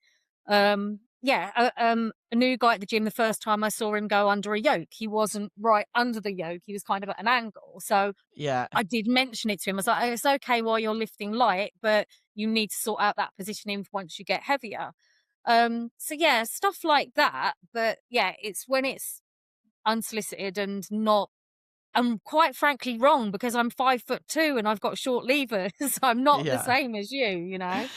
Speaker 2: Yeah, a new guy at the gym. The first time I saw him go under a yoke, he wasn't right under the yoke. He was kind of at an angle. So
Speaker 1: Yeah.
Speaker 2: I did mention it to him. I was like, "It's okay while you're lifting light, but you need to sort out that positioning once you get heavier." So yeah, stuff like that. But yeah, it's when it's unsolicited and not, and quite frankly wrong, because I'm 5'2" and I've got short levers. I'm not the
Speaker 1: Yeah.
Speaker 2: same as you know?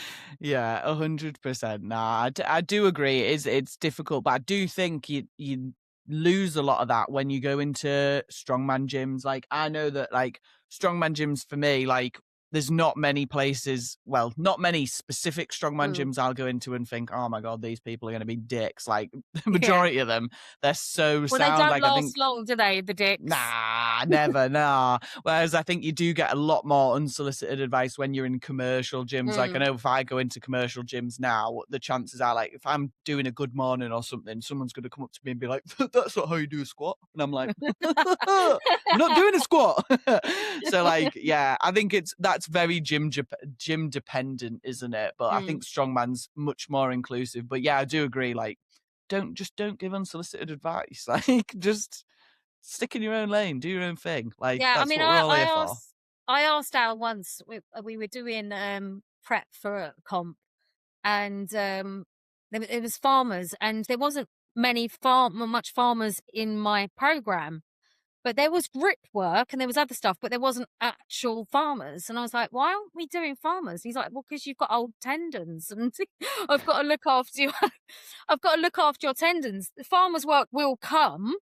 Speaker 1: Yeah, 100%. Nah, I do agree. It's difficult, but I do think you lose a lot of that when you go into strongman gyms. Like I know that like strongman gyms for me, like there's not many places, well, not many specific strongman
Speaker 2: Mm.
Speaker 1: gyms I'll go into and think, oh my God, these people are going to be dicks. Like the
Speaker 2: Yeah.
Speaker 1: majority of them, they're so
Speaker 2: Well, they
Speaker 1: sound.
Speaker 2: don't
Speaker 1: Like I think
Speaker 2: last long, do they, the dicks?
Speaker 1: nah, never, nah. Whereas I think you do get a lot more unsolicited advice when you're in commercial gyms. Like I
Speaker 2: Mm.
Speaker 1: know if I go into commercial gyms now, the chances are like if I'm doing a good morning or something, someone's going to come up to me and be like, "That's not how you do a squat," and I'm like, "I'm not doing a squat." So like, yeah, I think that's very gym dependent, isn't it? But I
Speaker 2: Mm.
Speaker 1: think strongman's much more inclusive. But yeah, I do agree. Like, don't give unsolicited advice. Like, just stick in your own lane, do your own thing. Like
Speaker 2: Yeah, I
Speaker 1: that's
Speaker 2: mean,
Speaker 1: what we're all here for.
Speaker 2: I asked Al once, we were doing, prep for a comp, and, it was farmers, and there wasn't much farmers in my program. But there was grip work and there was other stuff, but there wasn't actual farmers. And I was like, "Why aren't we doing farmers?" He's like, "Well, because you've got old tendons and I've got to look after you. I've got to look after your tendons. The farmers work will come,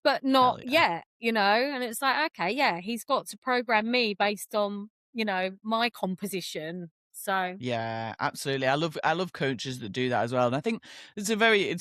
Speaker 2: but not
Speaker 1: Hell yeah.
Speaker 2: yet, you know?" And it's like, okay, yeah, he's got to program me based on, my composition. So,
Speaker 1: Yeah, absolutely. I love coaches that do that as well. And I think it's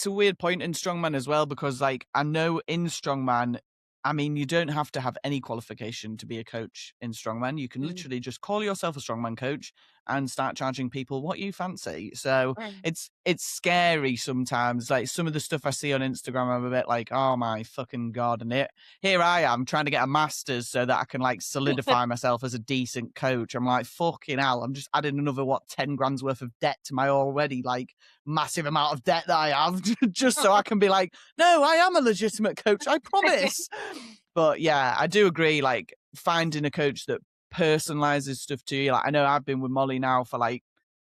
Speaker 1: a weird point in strongman as well because like I know in strongman, I mean you don't have to have any qualification to be a coach in strongman. You can
Speaker 2: mm,
Speaker 1: literally just call yourself a strongman coach and start charging people what you fancy. So
Speaker 2: mm.
Speaker 1: it's scary sometimes. Like some of the stuff I see on Instagram, I'm a bit like, oh my fucking God. And here I am trying to get a master's so that I can like solidify myself as a decent coach. I'm like, fucking hell, I'm just adding another, what, 10 grand's worth of debt to my already like massive amount of debt that I have just so I can be like, no, I am a legitimate coach. I promise. But yeah, I do agree. Like finding a coach that personalizes stuff to you. Like I know I've been with Molly now for like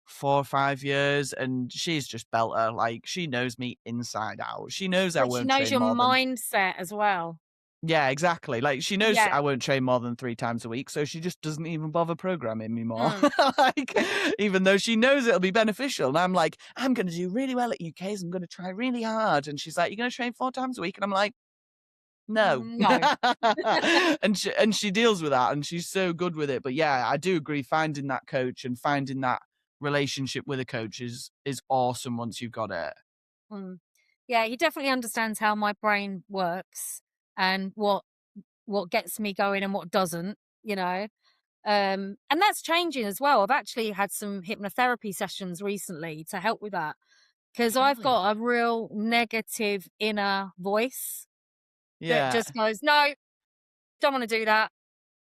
Speaker 1: 4 or 5 years and she's just belter. Like she knows me inside out. She knows I
Speaker 2: But she
Speaker 1: won't
Speaker 2: knows
Speaker 1: train
Speaker 2: your
Speaker 1: more than
Speaker 2: mindset as well.
Speaker 1: yeah, exactly. Like she knows
Speaker 2: Yeah.
Speaker 1: I won't train more than 3 times a week, so she just doesn't even bother programming me more.
Speaker 2: Mm.
Speaker 1: Like, even though she knows it'll be beneficial. And I'm like, I'm going to do really well at UKs. I'm going to try really hard. And she's like, you're going to train 4 times a week. And I'm like, no.
Speaker 2: No.
Speaker 1: And she deals with that and she's so good with it. But yeah, I do agree. Finding that coach and finding that relationship with a coach is awesome once you've got it.
Speaker 2: Mm. Yeah, he definitely understands how my brain works and what gets me going and what doesn't, you know. And that's changing as well. I've actually had some hypnotherapy sessions recently to help with that because I've
Speaker 1: Hell yeah.
Speaker 2: got a real negative inner voice that
Speaker 1: Yeah.
Speaker 2: just goes, "No, don't want to do that.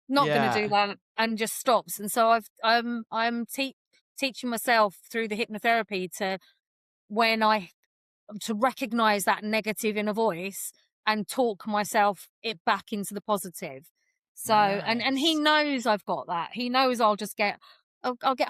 Speaker 2: Not going to do
Speaker 1: Yeah.
Speaker 2: that," and just stops. And so I'm teaching myself through the hypnotherapy when I to recognize that negative inner voice and talk myself it back into the positive. So, and he
Speaker 1: Nice.
Speaker 2: knows I've got that. He knows I'll get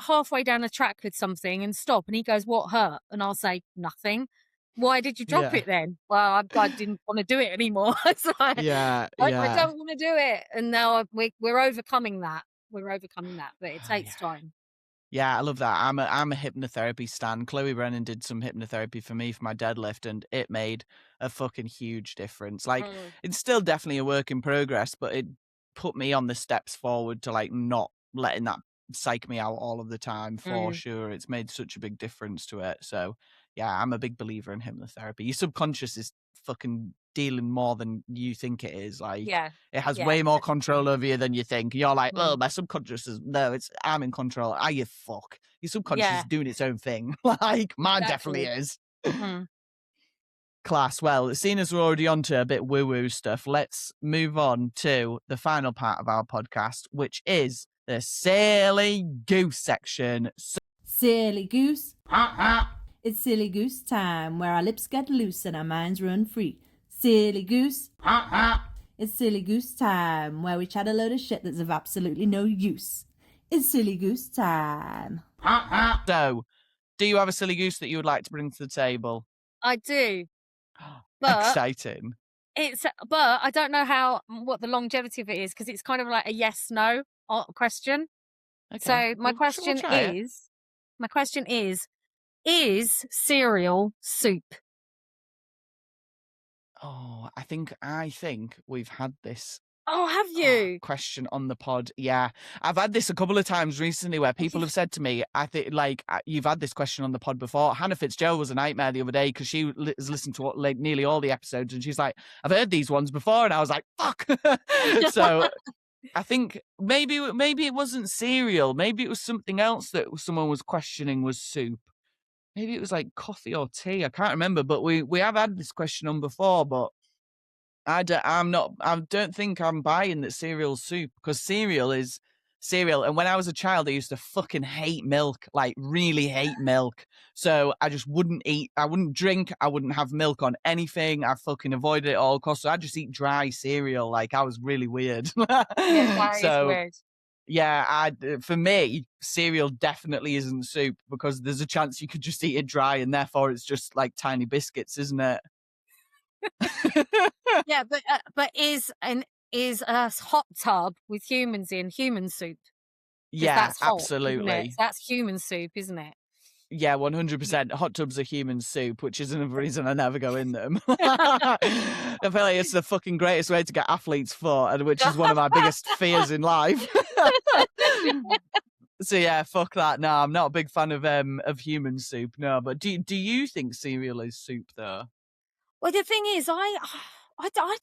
Speaker 2: halfway down the track with something and stop, and he goes, "What hurt?" And I'll say, "Nothing." "Why did you drop
Speaker 1: Yeah.
Speaker 2: it then?" "Well, I didn't want to do it anymore." So
Speaker 1: Yeah,
Speaker 2: I
Speaker 1: yeah.
Speaker 2: don't want to do it, and now we're overcoming that. We're overcoming that, but it
Speaker 1: Oh, yeah.
Speaker 2: takes time.
Speaker 1: Yeah, I love that. I'm a hypnotherapy stan. Chloe Brennan did some hypnotherapy for me for my deadlift, and it made a fucking huge difference. Like,
Speaker 2: Mm,
Speaker 1: it's still definitely a work in progress, but it put me on the steps forward to like not letting that psych me out all of the time for
Speaker 2: mm.
Speaker 1: sure. It's made such a big difference to it. So yeah, I'm a big believer in hypnotherapy. Your subconscious is fucking dealing more than you think it is. Like,
Speaker 2: Yeah.
Speaker 1: it has
Speaker 2: Yeah,
Speaker 1: way more
Speaker 2: definitely.
Speaker 1: control over you than you think. You're like, oh,
Speaker 2: Mm.
Speaker 1: my subconscious is, no, it's, I'm in control. Ah, you fuck. Your subconscious is
Speaker 2: Yeah,
Speaker 1: doing its own thing. Like, mine definitely
Speaker 2: exactly.
Speaker 1: is.
Speaker 2: Mm.
Speaker 1: Class. Well, seeing as we're already on to a bit woo-woo stuff, let's move on to the final part of our podcast, which is the silly goose section.
Speaker 3: Silly goose. It's silly goose time, where our lips get loose and our minds run free. Silly goose. It's silly goose time, where we chat a load of shit that's of absolutely no use. It's silly goose time.
Speaker 1: So, do you have a silly goose that you would like to bring to the table?
Speaker 2: I do, but
Speaker 1: Exciting.
Speaker 2: but I don't know what the longevity of it is, because it's kind of like a yes/no question.
Speaker 1: Okay.
Speaker 2: So my
Speaker 1: We'll
Speaker 2: question
Speaker 1: try it.
Speaker 2: is cereal soup?
Speaker 1: Oh, I think we've had this
Speaker 2: Oh, have you?
Speaker 1: question on the pod. Yeah, I've had this a couple of times recently where people have said to me, I think, like, you've had this question on the pod before. Hannah Fitzgerald was a nightmare the other day because she has listened to like nearly all the episodes, and she's like, I've heard these ones before, and I was like, fuck. So I think maybe it wasn't cereal. Maybe it was something else that someone was questioning was soup. Maybe it was like coffee or tea. I can't remember, but we have had this question on before, but I don't think I'm buying that cereal's soup, because cereal is cereal. And when I was a child, I used to fucking hate milk, like really hate milk. So I just wouldn't eat, I wouldn't drink, I wouldn't have milk on anything. I fucking avoided it at all costs. So I just eat dry cereal. Like, I was really weird.
Speaker 2: Yeah, that is
Speaker 1: So
Speaker 2: weird.
Speaker 1: yeah, for me, cereal definitely isn't soup, because there's a chance you could just eat it dry, and therefore it's just like tiny biscuits, isn't it?
Speaker 2: Yeah, but is a hot tub with humans in human soup? Because
Speaker 1: Yeah,
Speaker 2: that's hot, isn't it?
Speaker 1: absolutely.
Speaker 2: So that's human soup, isn't it?
Speaker 1: Yeah, 100%. Hot tubs are human soup, which is another reason I never go in them. I feel like it's the fucking greatest way to get athlete's foot, and which is one of my biggest fears in life. So yeah, fuck that. No, I'm not a big fan of human soup. No, but do you think cereal is soup though?
Speaker 2: Well, the thing is, I don't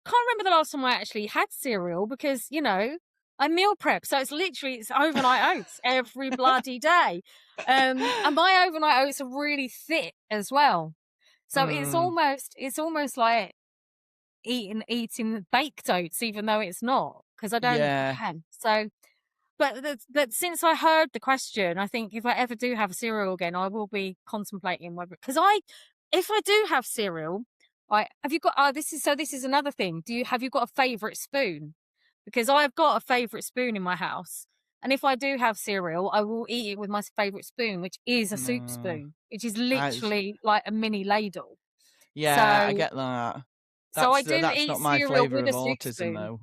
Speaker 2: can't remember the last time I actually had cereal, because I meal prep, so it's overnight oats every bloody day, and my overnight oats are really thick as well. So
Speaker 1: Mm,
Speaker 2: it's almost like eating baked oats, even though it's not, because I don't.
Speaker 1: yeah.
Speaker 2: So, but since I heard the question, I think if I ever do have cereal again, I will be contemplating whether, if I do have cereal, have you got? This is another thing. Have you got a favorite spoon? Because I've got a favorite spoon in my house, and if I do have cereal, I will eat it with my favorite spoon, which is a soup
Speaker 1: No.
Speaker 2: spoon, which is
Speaker 1: I,
Speaker 2: literally like a mini ladle.
Speaker 1: yeah, I
Speaker 2: So,
Speaker 1: get that.
Speaker 2: I do
Speaker 1: That's
Speaker 2: eat
Speaker 1: not my
Speaker 2: cereal
Speaker 1: flavor
Speaker 2: with
Speaker 1: of
Speaker 2: a soup
Speaker 1: autism,
Speaker 2: spoon.
Speaker 1: though.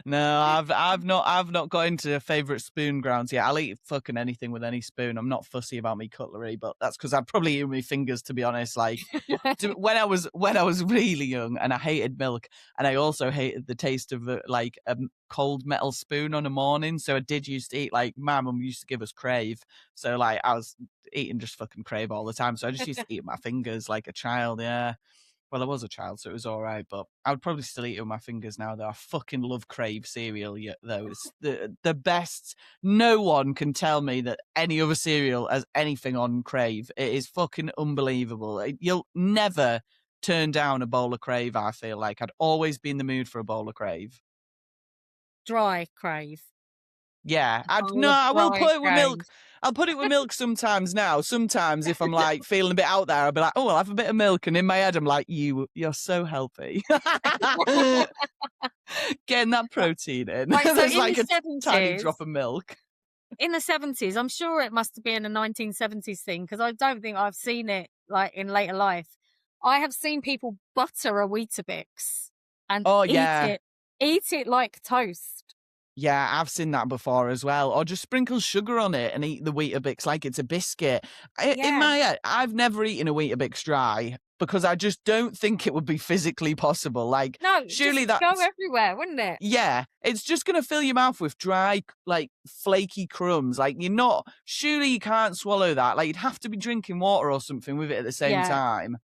Speaker 1: No, I've not got into favorite spoon grounds yet. I'll eat fucking anything with any spoon. I'm not fussy about me cutlery, but that's because I'd probably eat with my fingers, to be honest. Like, when I was really young, and I hated milk, and I also hated the taste of a cold metal spoon on a morning. So I did used to eat, like, my mum used to give us Crave. So like, I was eating just fucking Crave all the time. So I just used to eat with my fingers like a child. Yeah. Well, I was a child, so it was all right, but I would probably still eat it with my fingers now, though. I fucking love Crave cereal, though. It's the best. No one can tell me that any other cereal has anything on Crave. It is fucking unbelievable. You'll never turn down a bowl of Crave, I feel like. I'd always be in the mood for a bowl of Crave.
Speaker 2: Dry Crave.
Speaker 1: Yeah,
Speaker 2: A bowl
Speaker 1: no,
Speaker 2: of
Speaker 1: I will
Speaker 2: dry
Speaker 1: put it with milk.
Speaker 2: Crave.
Speaker 1: I'll put it with milk sometimes now. Sometimes if I'm like feeling a bit out there, I'll be like, oh, I'll have a bit of milk. And in my head, I'm like, you're so healthy. Getting that protein in.
Speaker 2: Right, so
Speaker 1: There's
Speaker 2: in the
Speaker 1: like a tiny
Speaker 2: 70s,
Speaker 1: drop of milk.
Speaker 2: I'm sure it must have been a 1970s thing, because I don't think I've seen it like in later life. I have seen people butter a Weetabix and
Speaker 1: Oh,
Speaker 2: eat
Speaker 1: yeah.
Speaker 2: it like toast.
Speaker 1: Yeah, I've seen that before as well. Or just sprinkle sugar on it and eat the Weetabix like it's a biscuit. In
Speaker 2: Yeah.
Speaker 1: my head, I've never eaten a Weetabix dry. because I just don't think it would be physically possible. Like,
Speaker 2: No,
Speaker 1: surely
Speaker 2: just
Speaker 1: that's
Speaker 2: go everywhere, wouldn't it?
Speaker 1: yeah, it's just going to fill your mouth with dry, like flaky crumbs. Like, surely you can't swallow that. Like, you'd have to be drinking water or something with it at the same
Speaker 2: Yeah.
Speaker 1: time.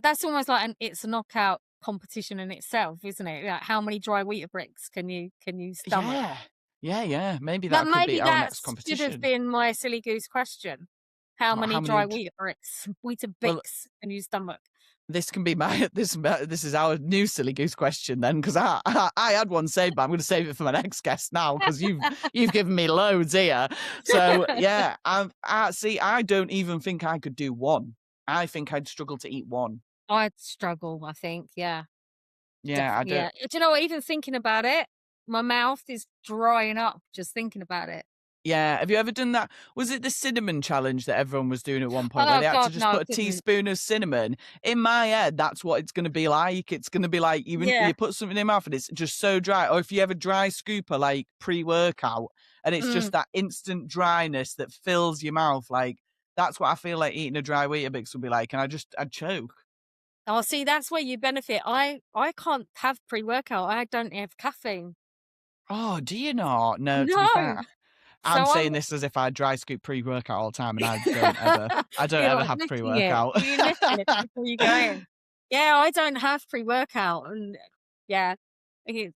Speaker 2: That's almost like it's a knockout competition in itself, isn't it? Like, how many dry Weetabix bricks can you stomach?
Speaker 1: Yeah. Maybe
Speaker 2: But
Speaker 1: that could be
Speaker 2: maybe
Speaker 1: our
Speaker 2: that
Speaker 1: next
Speaker 2: should have
Speaker 1: competition.
Speaker 2: been my silly goose question. How
Speaker 1: How
Speaker 2: many
Speaker 1: many?
Speaker 2: dry Weetabix
Speaker 1: Well,
Speaker 2: can you stomach?
Speaker 1: this can be this is our new silly goose question then, because I had one saved, but I'm going to save it for my next guest now because you've given me loads here. So yeah, I don't even think I could do one. I think I'd struggle to eat one.
Speaker 2: I'd struggle, I think. Yeah.
Speaker 1: Yeah, I don't.
Speaker 2: Yeah. Do you know what? Even thinking about it, my mouth is drying up just thinking about it.
Speaker 1: Yeah, have you ever done that? Was it the cinnamon challenge that everyone was doing at one point where
Speaker 2: Oh
Speaker 1: they had to
Speaker 2: God,
Speaker 1: just
Speaker 2: no, I
Speaker 1: put a
Speaker 2: couldn't.
Speaker 1: teaspoon of cinnamon? In my head, that's what it's going to be like. It's going to be like you
Speaker 2: Yeah.
Speaker 1: put something in your mouth and it's just so dry. Or if you have a dry scooper like pre-workout and it's just that instant dryness that fills your mouth, like that's what I feel like eating a dry Weetabix would be like, and I'd choke.
Speaker 2: Oh, see, that's where you benefit. I can't have pre-workout. I don't have caffeine.
Speaker 1: Oh, do you not? No, to be
Speaker 2: No.
Speaker 1: fair. I'm
Speaker 2: So
Speaker 1: saying this as if I dry scoop pre-workout all the time, and I don't ever
Speaker 2: You're like
Speaker 1: have
Speaker 2: licking it.
Speaker 1: pre-workout.
Speaker 2: You lick it before you go in. Yeah, I don't have pre-workout, and yeah, it-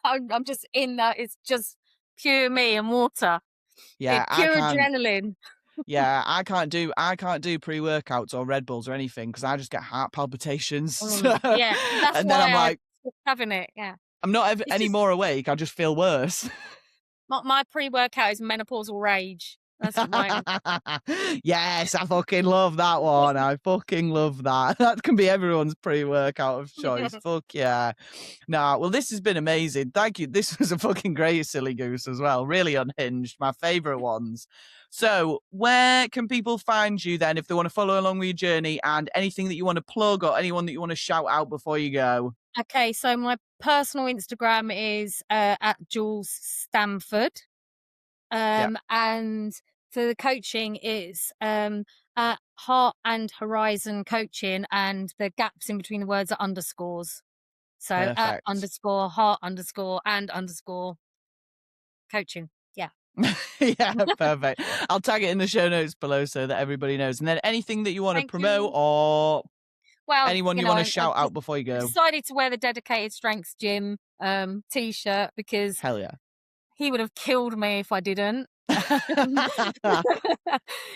Speaker 2: I'm just in that. It's just pure me and water.
Speaker 1: Yeah, I
Speaker 2: Pure
Speaker 1: can't.
Speaker 2: adrenaline.
Speaker 1: Yeah, I can't do pre-workouts or Red Bulls or anything because I just get heart palpitations.
Speaker 2: Yeah, that's
Speaker 1: And then
Speaker 2: why
Speaker 1: I'm like,
Speaker 2: stopped having it. Yeah,
Speaker 1: I'm not
Speaker 2: it's
Speaker 1: any
Speaker 2: just
Speaker 1: more awake. I just feel worse.
Speaker 2: my pre-workout is menopausal rage. That's mine.
Speaker 1: Yes, I fucking love that one. I fucking love that. That can be everyone's pre-workout of choice. Fuck yeah. Nah, well, this has been amazing. Thank you. This was a fucking great silly goose as well. Really unhinged. My favourite ones. So where can people find you then if they want to follow along with your journey, and anything that you want to plug or anyone that you want to shout out before you go?
Speaker 2: Okay, so my personal Instagram is at Jules Stamford. And for the coaching is at Heart and Horizon Coaching, and the gaps in between the words are underscores. So at
Speaker 1: Perfect.
Speaker 2: underscore heart underscore and underscore coaching. Yeah.
Speaker 1: Yeah, perfect. I'll tag it in the show notes below so that everybody knows. And then anything that you want to
Speaker 2: Thank
Speaker 1: promote
Speaker 2: you.
Speaker 1: or
Speaker 2: Well,
Speaker 1: anyone you want to shout out before you
Speaker 2: I
Speaker 1: go?
Speaker 2: decided to wear the Dedicated Strengths Gym t-shirt because
Speaker 1: Hell yeah.
Speaker 2: he would have killed me if I didn't.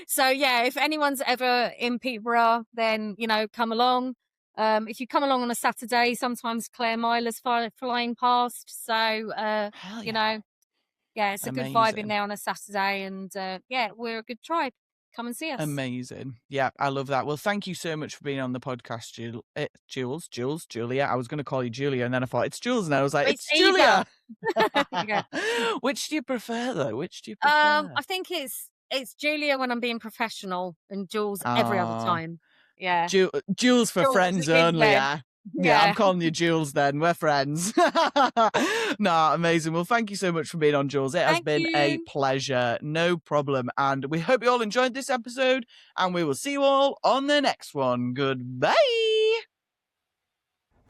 Speaker 2: So yeah, if anyone's ever in Peterborough, then come along. If you come along on a Saturday, sometimes Claire Myler's flying past. So
Speaker 1: Hell yeah.
Speaker 2: Yeah, it's a good vibe in there on a Saturday, and yeah, we're a good tribe. Come and see us.
Speaker 1: Amazing. Yeah, I love that. Well, thank you so much for being on the podcast, Julia. I was going to call you Julia, and then I thought it's Jules, and I was like, it's Julia. Which do you prefer, though? Which do you prefer?
Speaker 2: I think it's Julia when I'm being professional, and Jules every other time. Yeah,
Speaker 1: Jules for friends only. Yeah, I'm calling you Jules then. We're friends. Nah, amazing. Well, thank you so much for being on, Jules. It has been a pleasure. No problem. And we hope you all enjoyed this episode, and we will see you all on the next one. Goodbye.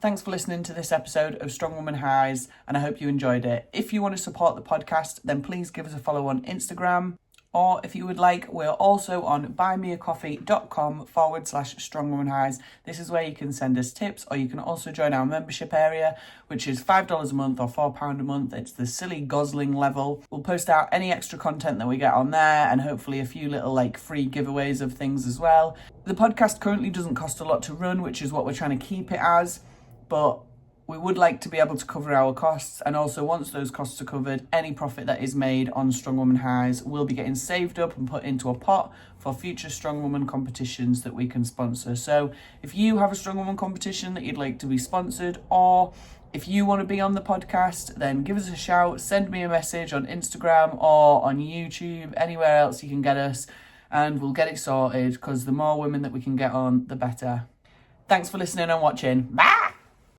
Speaker 1: Thanks for listening to this episode of Strongwoman Highs, and I hope you enjoyed it. If you want to support the podcast, then please give us a follow on Instagram. Or if you would like, we're also on buymeacoffee.com/strongwomanhighs. This is where you can send us tips, or you can also join our membership area, which is $5 a month or £4 a month. It's the silly gosling level. We'll post out any extra content that we get on there, and hopefully a few little free giveaways of things as well. The podcast currently doesn't cost a lot to run, which is what we're trying to keep it as, but we would like to be able to cover our costs, and also once those costs are covered, any profit that is made on Strong Woman Highs will be getting saved up and put into a pot for future Strong Woman competitions that we can sponsor. So if you have a Strong Woman competition that you'd like to be sponsored, or if you want to be on the podcast, then give us a shout, send me a message on Instagram or on YouTube, anywhere else you can get us, and we'll get it sorted, because the more women that we can get on, the better. Thanks for listening and watching. Bye!